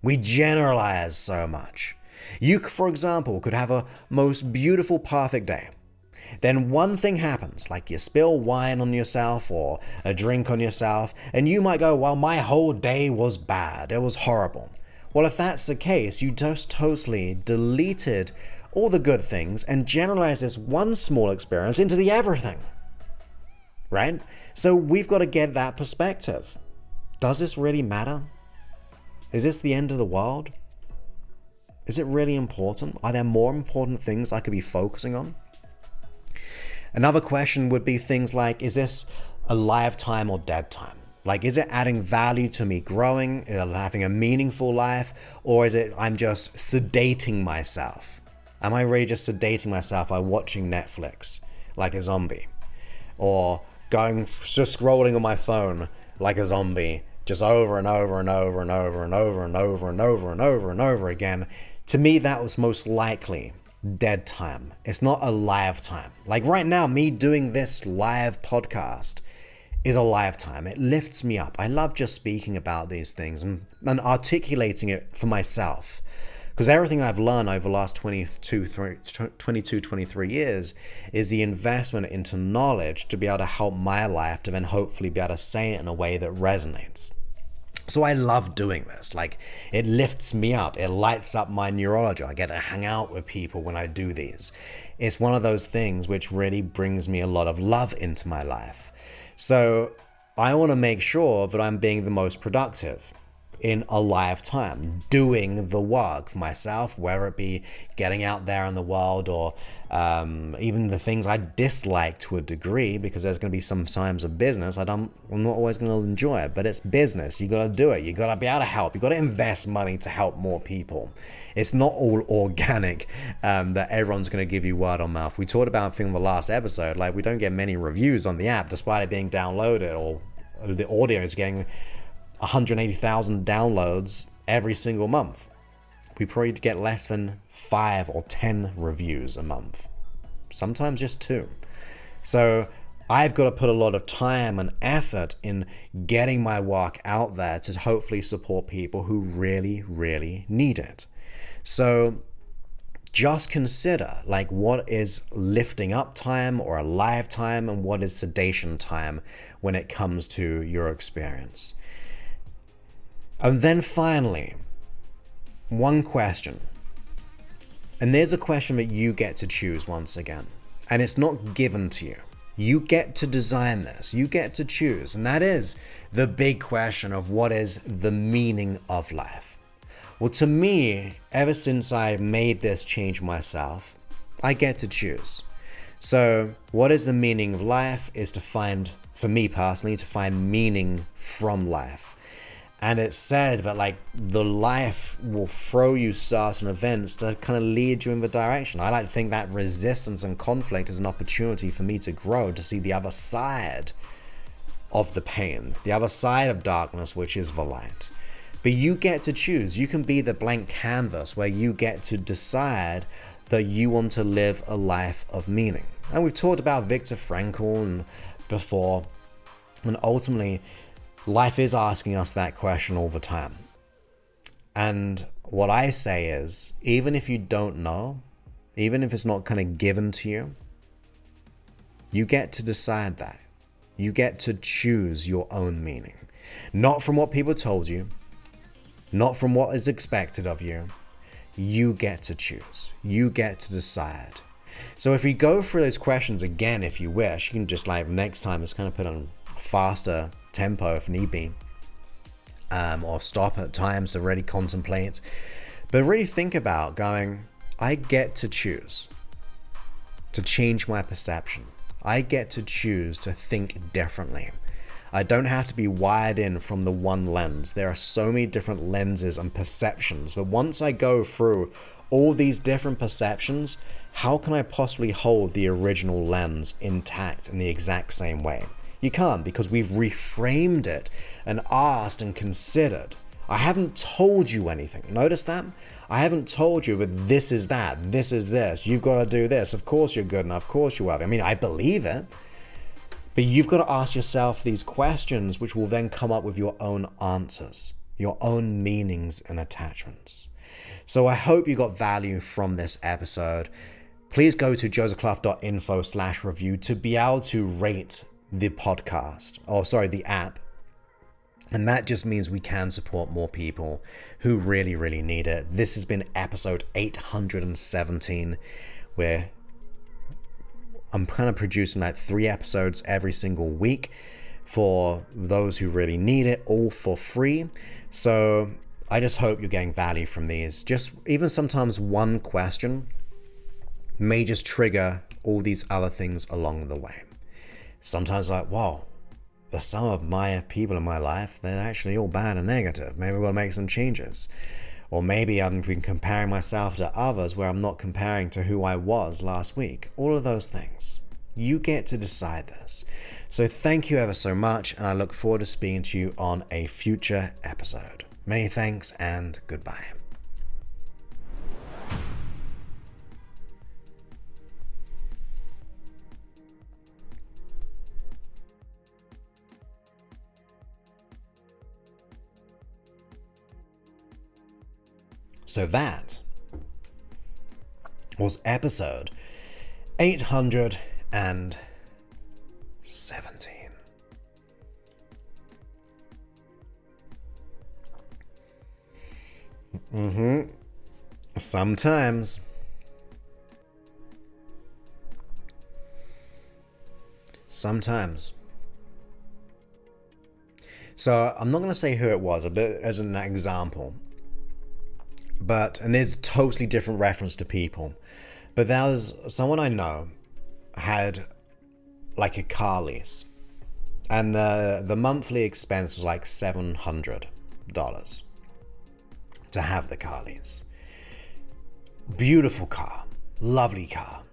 We generalize so much. You, for example, could have a most beautiful, perfect day. Then one thing happens, like you spill wine on yourself or a drink on yourself, and you might go, well, my whole day was bad. It was horrible. Well, if that's the case, you just totally deleted all the good things and generalized this one small experience into the everything, right? So we've got to get that perspective. Does this really matter? Is this the end of the world? Is it really important? Are there more important things I could be focusing on? Another question would be things like, is this a live time or dead time? Like, is it adding value to me growing, having a meaningful life, or is it I'm just sedating myself? Am I really just sedating myself by watching Netflix like a zombie? Or just scrolling on my phone like a zombie, just over and over and over and over and over and over and over and over and over again? To me, that was most likely dead time. It's not a live time. Like right now, me doing this live podcast is a lifetime. It lifts me up. I love just speaking about these things and articulating it for myself. Because everything I've learned over the last 23 years is the investment into knowledge to be able to help my life to then hopefully be able to say it in a way that resonates. So I love doing this. Like, it lifts me up. It lights up my neurology. I get to hang out with people when I do these. It's one of those things which really brings me a lot of love into my life. So I want to make sure that I'm being the most productive in a lifetime, doing the work for myself, whether it be getting out there in the world or even the things I dislike to a degree, because there's going to be some times of business I'm not always going to enjoy it, but it's business. You got to do it. You got to be able to help. You got to invest money to help more people. It's not all organic that everyone's going to give you word of mouth. We talked about in the last episode, like we don't get many reviews on the app despite it being downloaded, or the audio is getting 180,000 downloads every single month. We probably get less than 5 or 10 reviews a month, sometimes just 2. So I've got to put a lot of time and effort in getting my work out there to hopefully support people who really, really need it. So just consider, like, what is lifting up time or a live time and what is sedation time when it comes to your experience. And then finally, one question. And there's a question that you get to choose once again. And it's not given to you. You get to design this. You get to choose. And that is the big question of what is the meaning of life. Well, to me, ever since I made this change myself, I get to choose. So what is the meaning of life is to find, for me personally, to find meaning from life. And it's said that like the life will throw you certain events to kind of lead you in the direction. I like to think that resistance and conflict is an opportunity for me to grow, to see the other side of the pain, the other side of darkness, which is the light. But you get to choose. You can be the blank canvas where you get to decide that you want to live a life of meaning. And we've talked about Viktor Frankl before, and ultimately, life is asking us that question all the time. And what I say is, even if you don't know, even if it's not kind of given to you, you get to decide that. You get to choose your own meaning. Not from what people told you, not from what is expected of you. You get to choose. You get to decide. So if we go through those questions again, if you wish, you can just like next time just kind of put on faster tempo if need be, or stop at times to really contemplate, but really think about going, I get to choose to change my perception. I get to choose to think differently. I don't have to be wired in from the one lens. There are so many different lenses and perceptions, but once I go through all these different perceptions, how can I possibly hold the original lens intact in the exact same way? You can't, because we've reframed it and asked and considered. I haven't told you anything. Notice that? I haven't told you that this is that, this is this, you've got to do this, of course you're good enough, of course you are. I mean, I believe it, but you've got to ask yourself these questions, which will then come up with your own answers, your own meanings and attachments. So I hope you got value from this episode. Please go to josephclough.info/review to be able to rate the podcast, the app. And that just means we can support more people who really, really need it. This has been episode 817, where I'm kind of producing like 3 episodes every single week for those who really need it, all for free. So I just hope you're getting value from these. Just even sometimes one question may just trigger all these other things along the way. Sometimes like, wow, the sum of my people in my life, they're actually all bad and negative. Maybe we'll make some changes. Or maybe I've been comparing myself to others where I'm not comparing to who I was last week. All of those things. You get to decide this. So thank you ever so much, and I look forward to speaking to you on a future episode. Many thanks and goodbye. So that was episode 817. Sometimes. So I'm not going to say who it was, but as an example. And there's a totally different reference to people. But there was someone I know had like a car lease. And the monthly expense was like $700 to have the car lease. Beautiful car, lovely car.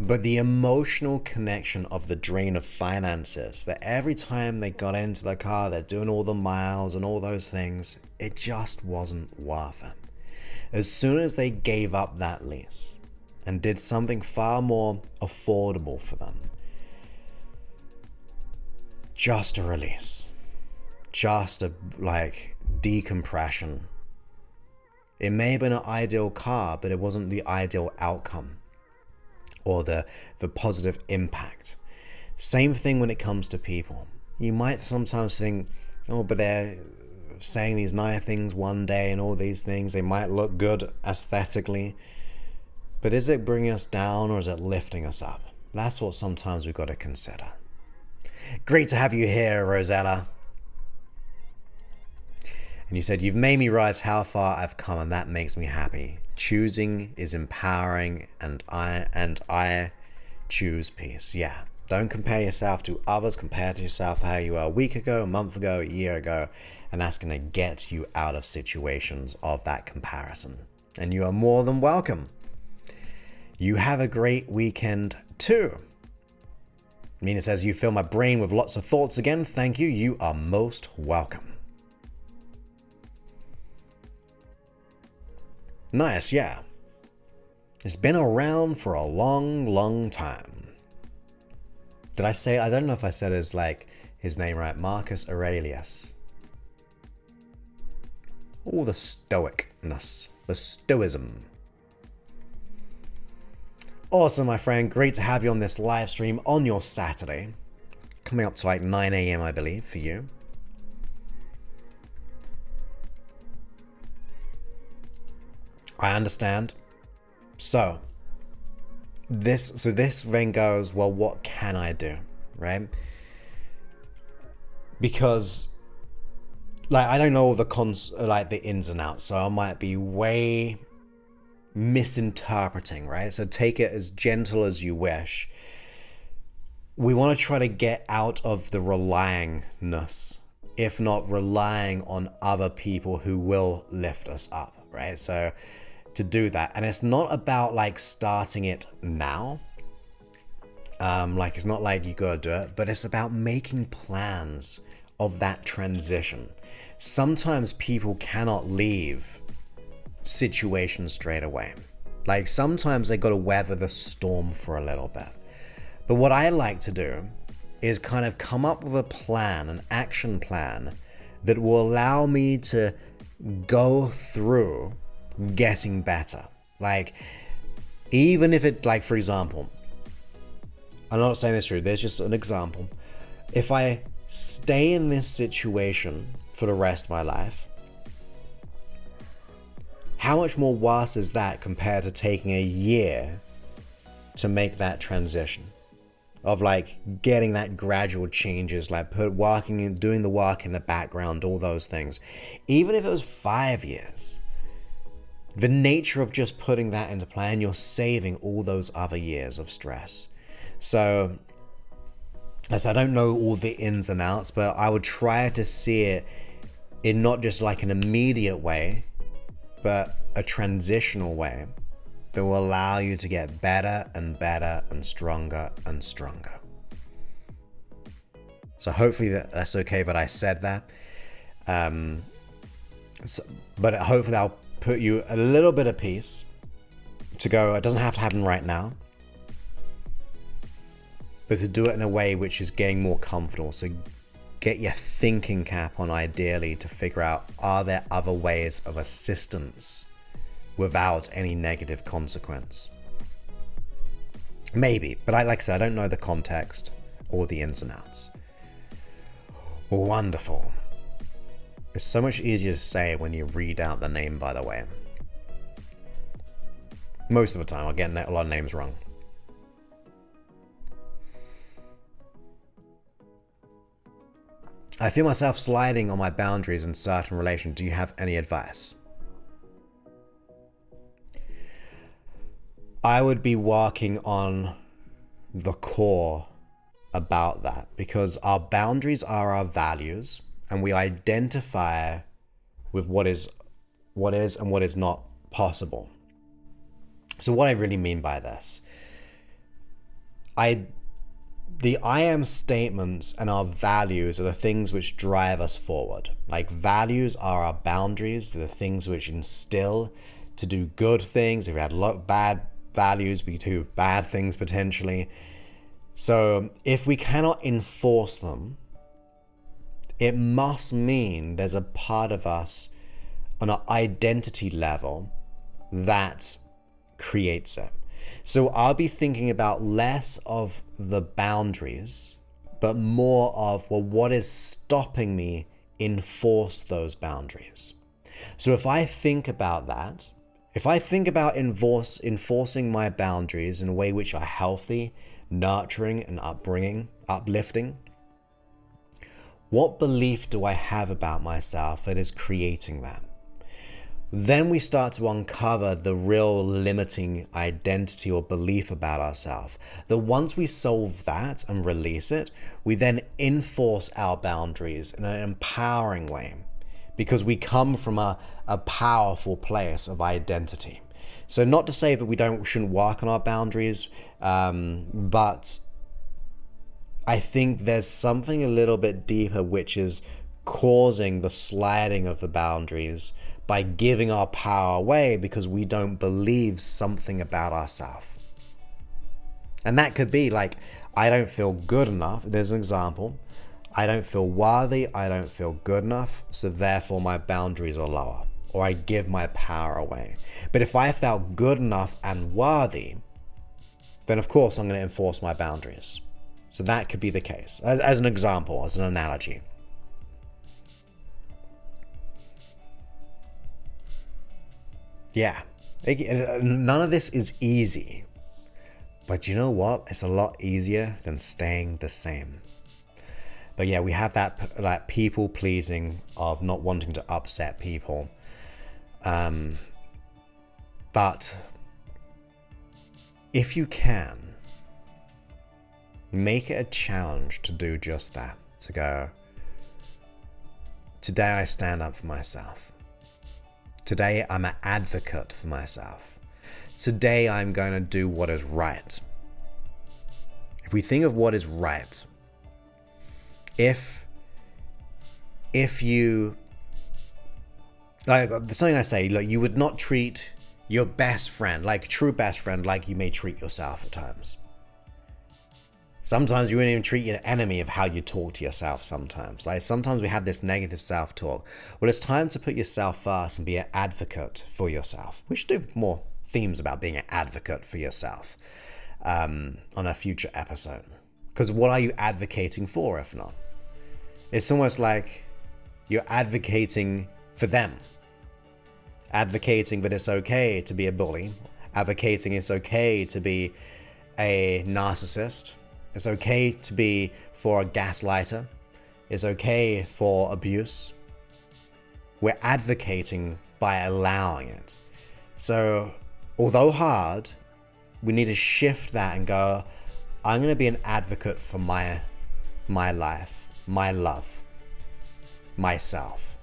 But the emotional connection of the drain of finances, that every time they got into the car, they're doing all the miles and all those things, it just wasn't worth it. As soon as they gave up that lease and did something far more affordable for them, just a release, just a decompression. It may have been an ideal car, but it wasn't the ideal outcome or the positive impact. Same thing when it comes to people. You might sometimes think, oh, but they're saying these nice things one day and all these things, they might look good aesthetically, but is it bringing us down or is it lifting us up? That's what sometimes we've got to consider. Great to have you here, Rosella. And you said, you've made me realize how far I've come, and that makes me happy. Choosing is empowering, and I choose peace. Yeah. Don't compare yourself to others. Compare to yourself how you were a week ago, a month ago, a year ago, and that's going to get you out of situations of that comparison. And you are more than welcome. You have a great weekend too. Mina says, you fill my brain with lots of thoughts again. Thank you. You are most welcome. Nice, yeah. It's been around for a long, long time. Did I say, I don't know if I said his name right, Marcus Aurelius. All the stoicness, the stoicism. Awesome, my friend. Great to have you on this live stream on your Saturday. Coming up to 9 a.m. I believe for you. I understand. So this then goes, well, what can I do, right? Because I don't know all the the ins and outs, so I might be way misinterpreting, right? So take it as gentle as you wish. We want to try to get out of the relyingness, if not relying on other people who will lift us up, right? So to do that, and it's not about starting it now, it's not like you gotta do it, but it's about making plans of that transition. Sometimes people cannot leave situations straight away. Sometimes they gotta weather the storm for a little bit. But what I like to do is kind of come up with a plan, an action plan that will allow me to go through getting better. Even if it, for example, I'm not saying it's true, there's just an example. If I stay in this situation for the rest of my life, how much more worse is that compared to taking a year to make that transition of getting that gradual changes, working and doing the work in the background, all those things. Even if it was 5 years, the nature of just putting that into plan, you're saving all those other years of stress. So As I don't know all the ins and outs, but I would try to see it in not just like an immediate way, but a transitional way that will allow you to get better and better and stronger and stronger. So hopefully that's okay that I said that. But hopefully I'll put you a little bit of peace to go, it doesn't have to happen right now, but to do it in a way which is getting more comfortable. So get your thinking cap on, ideally, to figure out, are there other ways of assistance without any negative consequence? Maybe, but like I said, I don't know the context or the ins and outs. Wonderful. It's so much easier to say when you read out the name, by the way. Most of the time, I'll get a lot of names wrong. I feel myself sliding on my boundaries in certain relations. Do you have any advice? I would be working on the core about that, because our boundaries are our values, and we identify with what is and what is not possible. So what I really mean by this, the I am statements and our values are the things which drive us forward. Like, values are our boundaries, they're the things which instill to do good things. If we had a lot of bad values, we do bad things potentially. So if we cannot enforce them, it must mean there's a part of us on an identity level that creates it. So I'll be thinking about less of the boundaries, but more of, well, what is stopping me enforce those boundaries? So if I think about that, if I think about enforcing my boundaries in a way which are healthy, nurturing, and uplifting, what belief do I have about myself that is creating that? Then we start to uncover the real limiting identity or belief about ourselves. That once we solve that and release it, we then enforce our boundaries in an empowering way, because we come from a powerful place of identity. So not to say that we shouldn't work on our boundaries, but I think there's something a little bit deeper which is causing the sliding of the boundaries by giving our power away because we don't believe something about ourselves. And that could be like, I don't feel good enough. There's an example. I don't feel worthy. I don't feel good enough. So therefore my boundaries are lower, or I give my power away. But if I felt good enough and worthy, then of course I'm going to enforce my boundaries. So that could be the case, as an example, as an analogy. Yeah, none of this is easy, but you know what? It's a lot easier than staying the same. But yeah, we have that like people pleasing of not wanting to upset people. But if you can, make it a challenge to do just that, to go, today I stand up for myself. Today I'm an advocate for myself. Today I'm going to do what is right. If we think of what is right, if you, like something I say, like you would not treat your best friend, like true best friend, like you may treat yourself at times. Sometimes you wouldn't even treat your enemy of how you talk to yourself sometimes. Like sometimes we have this negative self-talk. Well, it's time to put yourself first and be an advocate for yourself. We should do more themes about being an advocate for yourself on a future episode. Because what are you advocating for if not? It's almost like you're advocating for them. Advocating that it's okay to be a bully. Advocating it's okay to be a narcissist. It's okay to be for a gaslighter. It's okay for abuse. We're advocating by allowing it. So, although hard, we need to shift that and go, I'm going to be an advocate for my my life, my love, myself,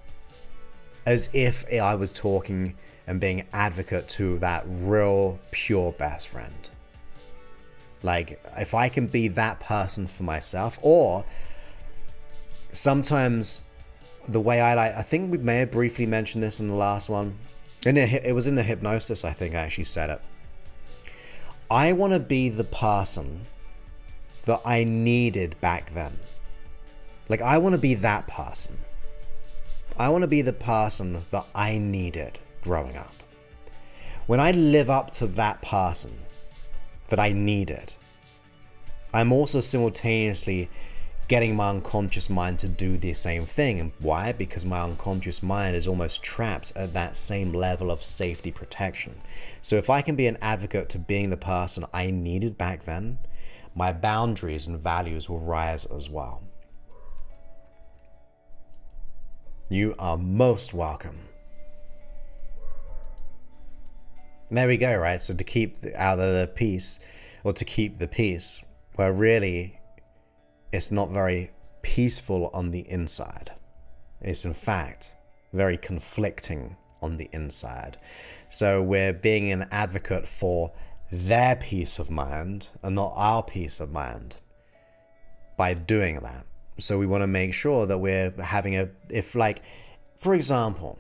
as if I was talking and being advocate to that real pure best friend. Like, if I can be that person for myself, or sometimes the way I think we may have briefly mentioned this in the last one, and it was in the hypnosis, I think I actually said it. I want to be the person that I needed back then. Like, I want to be that person. I want to be the person that I needed growing up. When I live up to that person that I needed, I'm also simultaneously getting my unconscious mind to do the same thing. And why? Because my unconscious mind is almost trapped at that same level of safety protection. So if I can be an advocate to being the person I needed back then, my boundaries and values will rise as well. You are most welcome. And there we go, right? So to keep out of the peace, or to keep the peace, well, really, it's not very peaceful on the inside. It's in fact very conflicting on the inside. So we're being an advocate for their peace of mind and not our peace of mind by doing that. So we want to make sure that we're having if like, for example,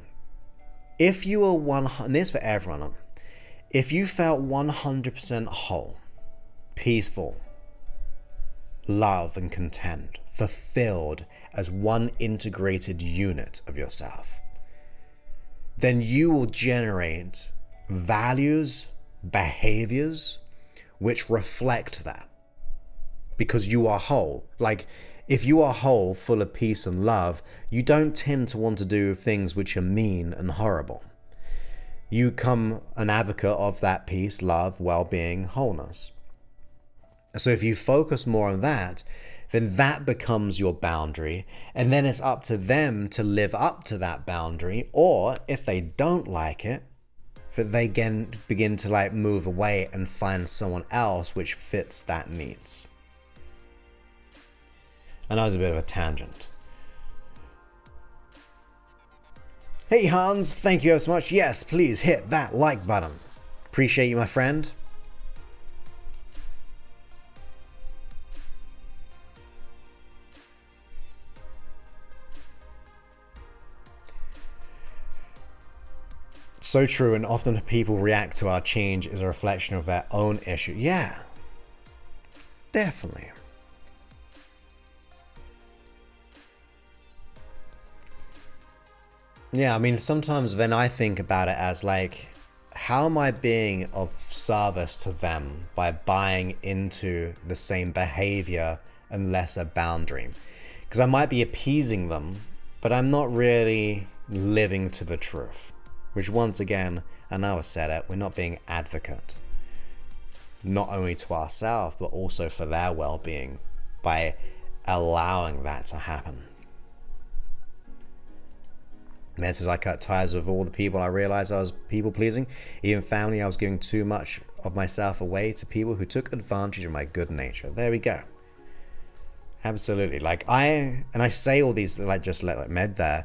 if you were and this for everyone, if you felt 100% whole, peaceful, love and content, fulfilled as one integrated unit of yourself, then you will generate values, behaviors, which reflect that. Because you are whole. Like, if you are whole, full of peace and love, you don't tend to want to do things which are mean and horrible. You become an advocate of that peace, love, well-being, wholeness. So if you focus more on that, then that becomes your boundary, and then it's up to them to live up to that boundary, or if they don't like it, that they begin to like move away and find someone else which fits that needs. And that was a bit of a tangent. Hey Hans, thank you so much. Yes, please hit that like button. Appreciate you, my friend. So true, and often people react to our change as a reflection of their own issue. Yeah, definitely. Yeah, I mean, sometimes when I think about it as like, how am I being of service to them by buying into the same behavior and lesser boundary? Because I might be appeasing them, but I'm not really living to the truth. Which once again, I know I said it, we're not being advocate. Not only to ourselves, but also for their well-being by allowing that to happen. As I cut ties with all the people, I realized I was people-pleasing. Even family, I was giving too much of myself away to people who took advantage of my good nature. There we go. Absolutely. Like I say all these, like just like med there.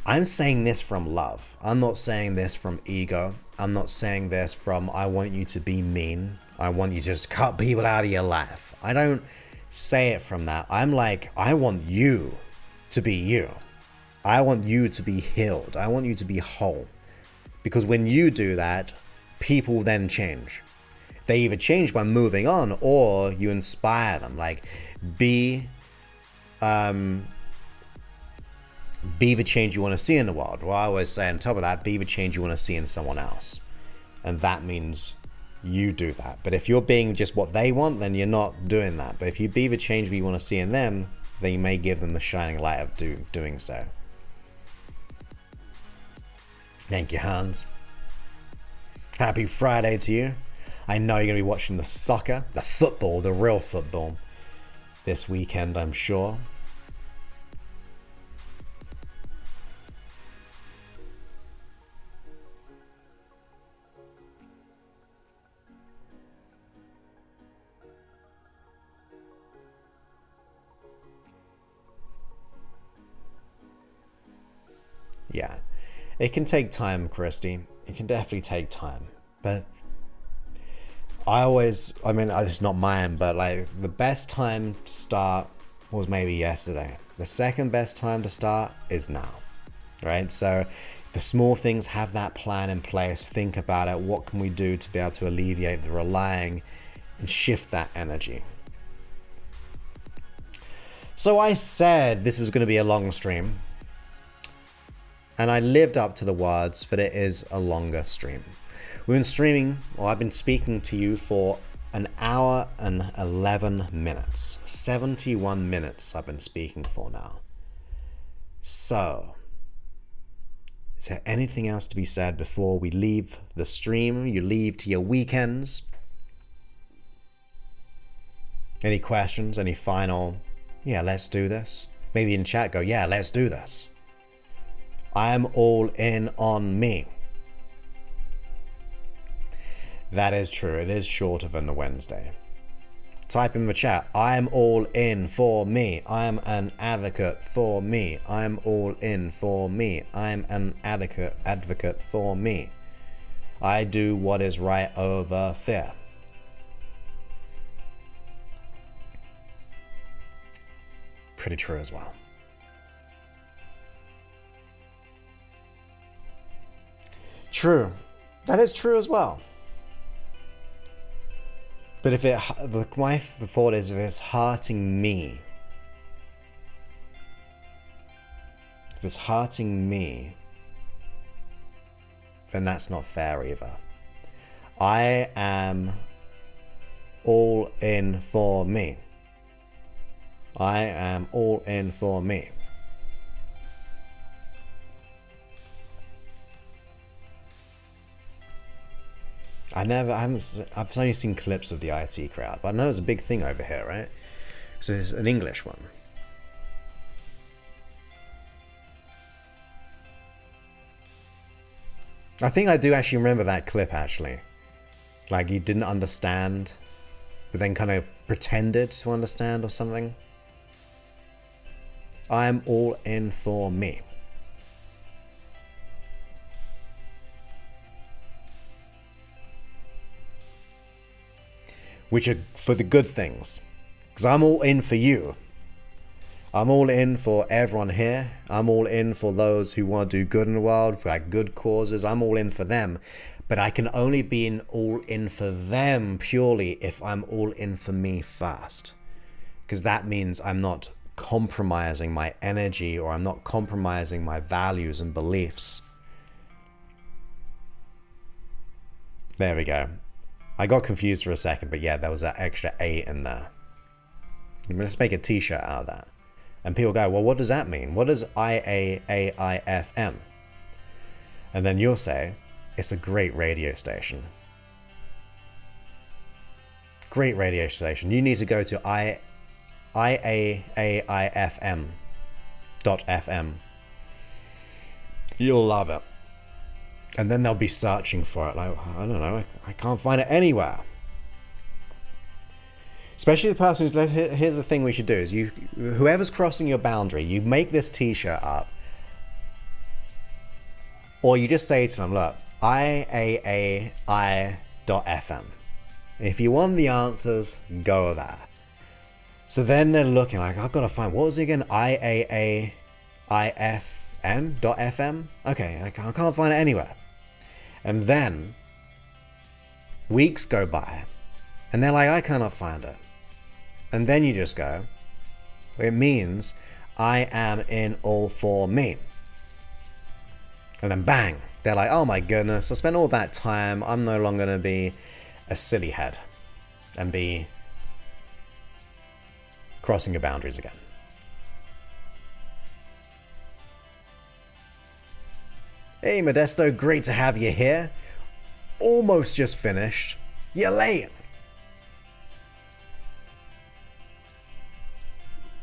I'm saying this from love. I'm not saying this from ego. I'm not saying this from I want you to be mean. I want you to just cut people out of your life. I don't say it from that. I'm like, I want you to be you. I want you to be healed. I want you to be whole. Because when you do that, people then change. They either change by moving on, or you inspire them. Like, be the change you want to see in the world. Well, I always say on top of that, be the change you want to see in someone else. And that means you do that. But if you're being just what they want, then you're not doing that. But if you be the change that you want to see in them, then you may give them the shining light of doing so. Thank you, Hans. Happy Friday to you. I know you're going to be watching the soccer, the football, the real football this weekend, I'm sure. Yeah. It can take time, Christy. It can definitely take time. But I mean, it's not mine, but like the best time to start was maybe yesterday. The second best time to start is now, right? So the small things, have that plan in place. Think about it. What can we do to be able to alleviate the relying and shift that energy? So I said this was going to be a long stream, and I lived up to the words, but it is a longer stream. We've been streaming, or I've been speaking to you for an hour and 11 minutes. 71 minutes I've been speaking for now. So, is there anything else to be said before we leave the stream? You leave to your weekends? Any questions? Any final, yeah, let's do this? Maybe in chat go, yeah, let's do this. I'm all in on me. That is true. It is shorter than the Wednesday. Type in the chat, I'm all in for me. I'm an advocate for me. I'm all in for me. I'm an advocate for me. I do what is right over fear. Pretty true as well. True. That is true as well. But if my thought is, if it's hurting me, then that's not fair either. I am all in for me. I am all in for me. I've only seen clips of the IT crowd, but I know it's a big thing over here, right? So it's an English one. I think I do actually remember that clip, actually. Like, you didn't understand, but then kind of pretended to understand or something. I'm all in for me. Which are for the good things. Because I'm all in for you. I'm all in for everyone here. I'm all in for those who want to do good in the world, for like good causes. I'm all in for them. But I can only be all in for them purely if I'm all in for me first. Because that means I'm not compromising my energy, or I'm not compromising my values and beliefs. There we go. I got confused for a second, but yeah, there was that extra A in there. Let's make a t-shirt out of that. And people go, well, what does that mean? What does IAAIFM? And then you'll say, it's a great radio station. Great radio station. You need to go to IAAIFM.FM. You'll love it. And then they'll be searching for it. Like, I don't know, I can't find it anywhere. Especially the person who's... Here's the thing we should do is whoever's crossing your boundary, you make this t-shirt up. Or you just say to them, look, IAAI.FM. If you want the answers, go there. So then they're looking like, I've got to find, what was it again? IAAIFM.FM? Okay, I can't find it anywhere. And then weeks go by and they're like, I cannot find it. And then you just go, it means I am in all for me. And then bang, they're like, oh my goodness, I spent all that time. I'm no longer going to be a silly head and be crossing your boundaries again. Hey Modesto, great to have you here. Almost just finished. You're late.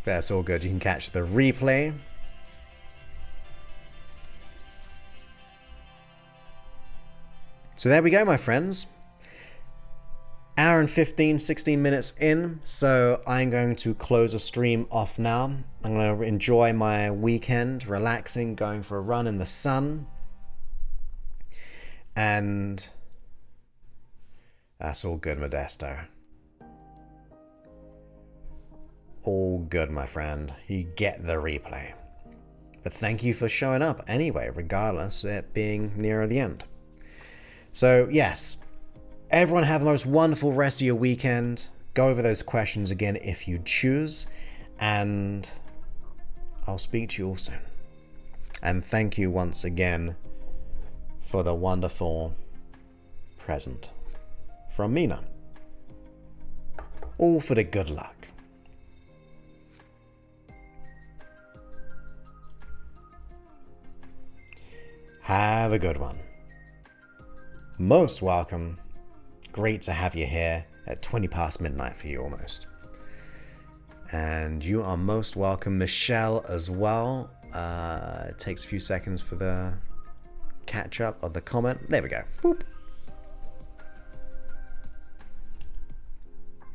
That's all good. You can catch the replay. So there we go, my friends. Hour hour and 15, 16 minutes in, so I'm going to close the stream off now. I'm going to enjoy my weekend, relaxing, going for a run in the sun. And that's all good, Modesto. All good, my friend. You get the replay. But thank you for showing up anyway, regardless of it being near the end. So, yes, everyone have the most wonderful rest of your weekend. Go over those questions again if you choose. And I'll speak to you all soon. And thank you once again for the wonderful present from Mina. All for the good luck. Have a good one. Most welcome. Great to have you here at 20 past midnight for you almost. And you are most welcome, Michelle, as well. It takes a few seconds for the catch up of the comment. There we go. Boop.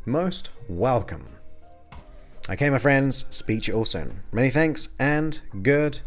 Most welcome. Okay, my friends, speak to you all soon. Many thanks and good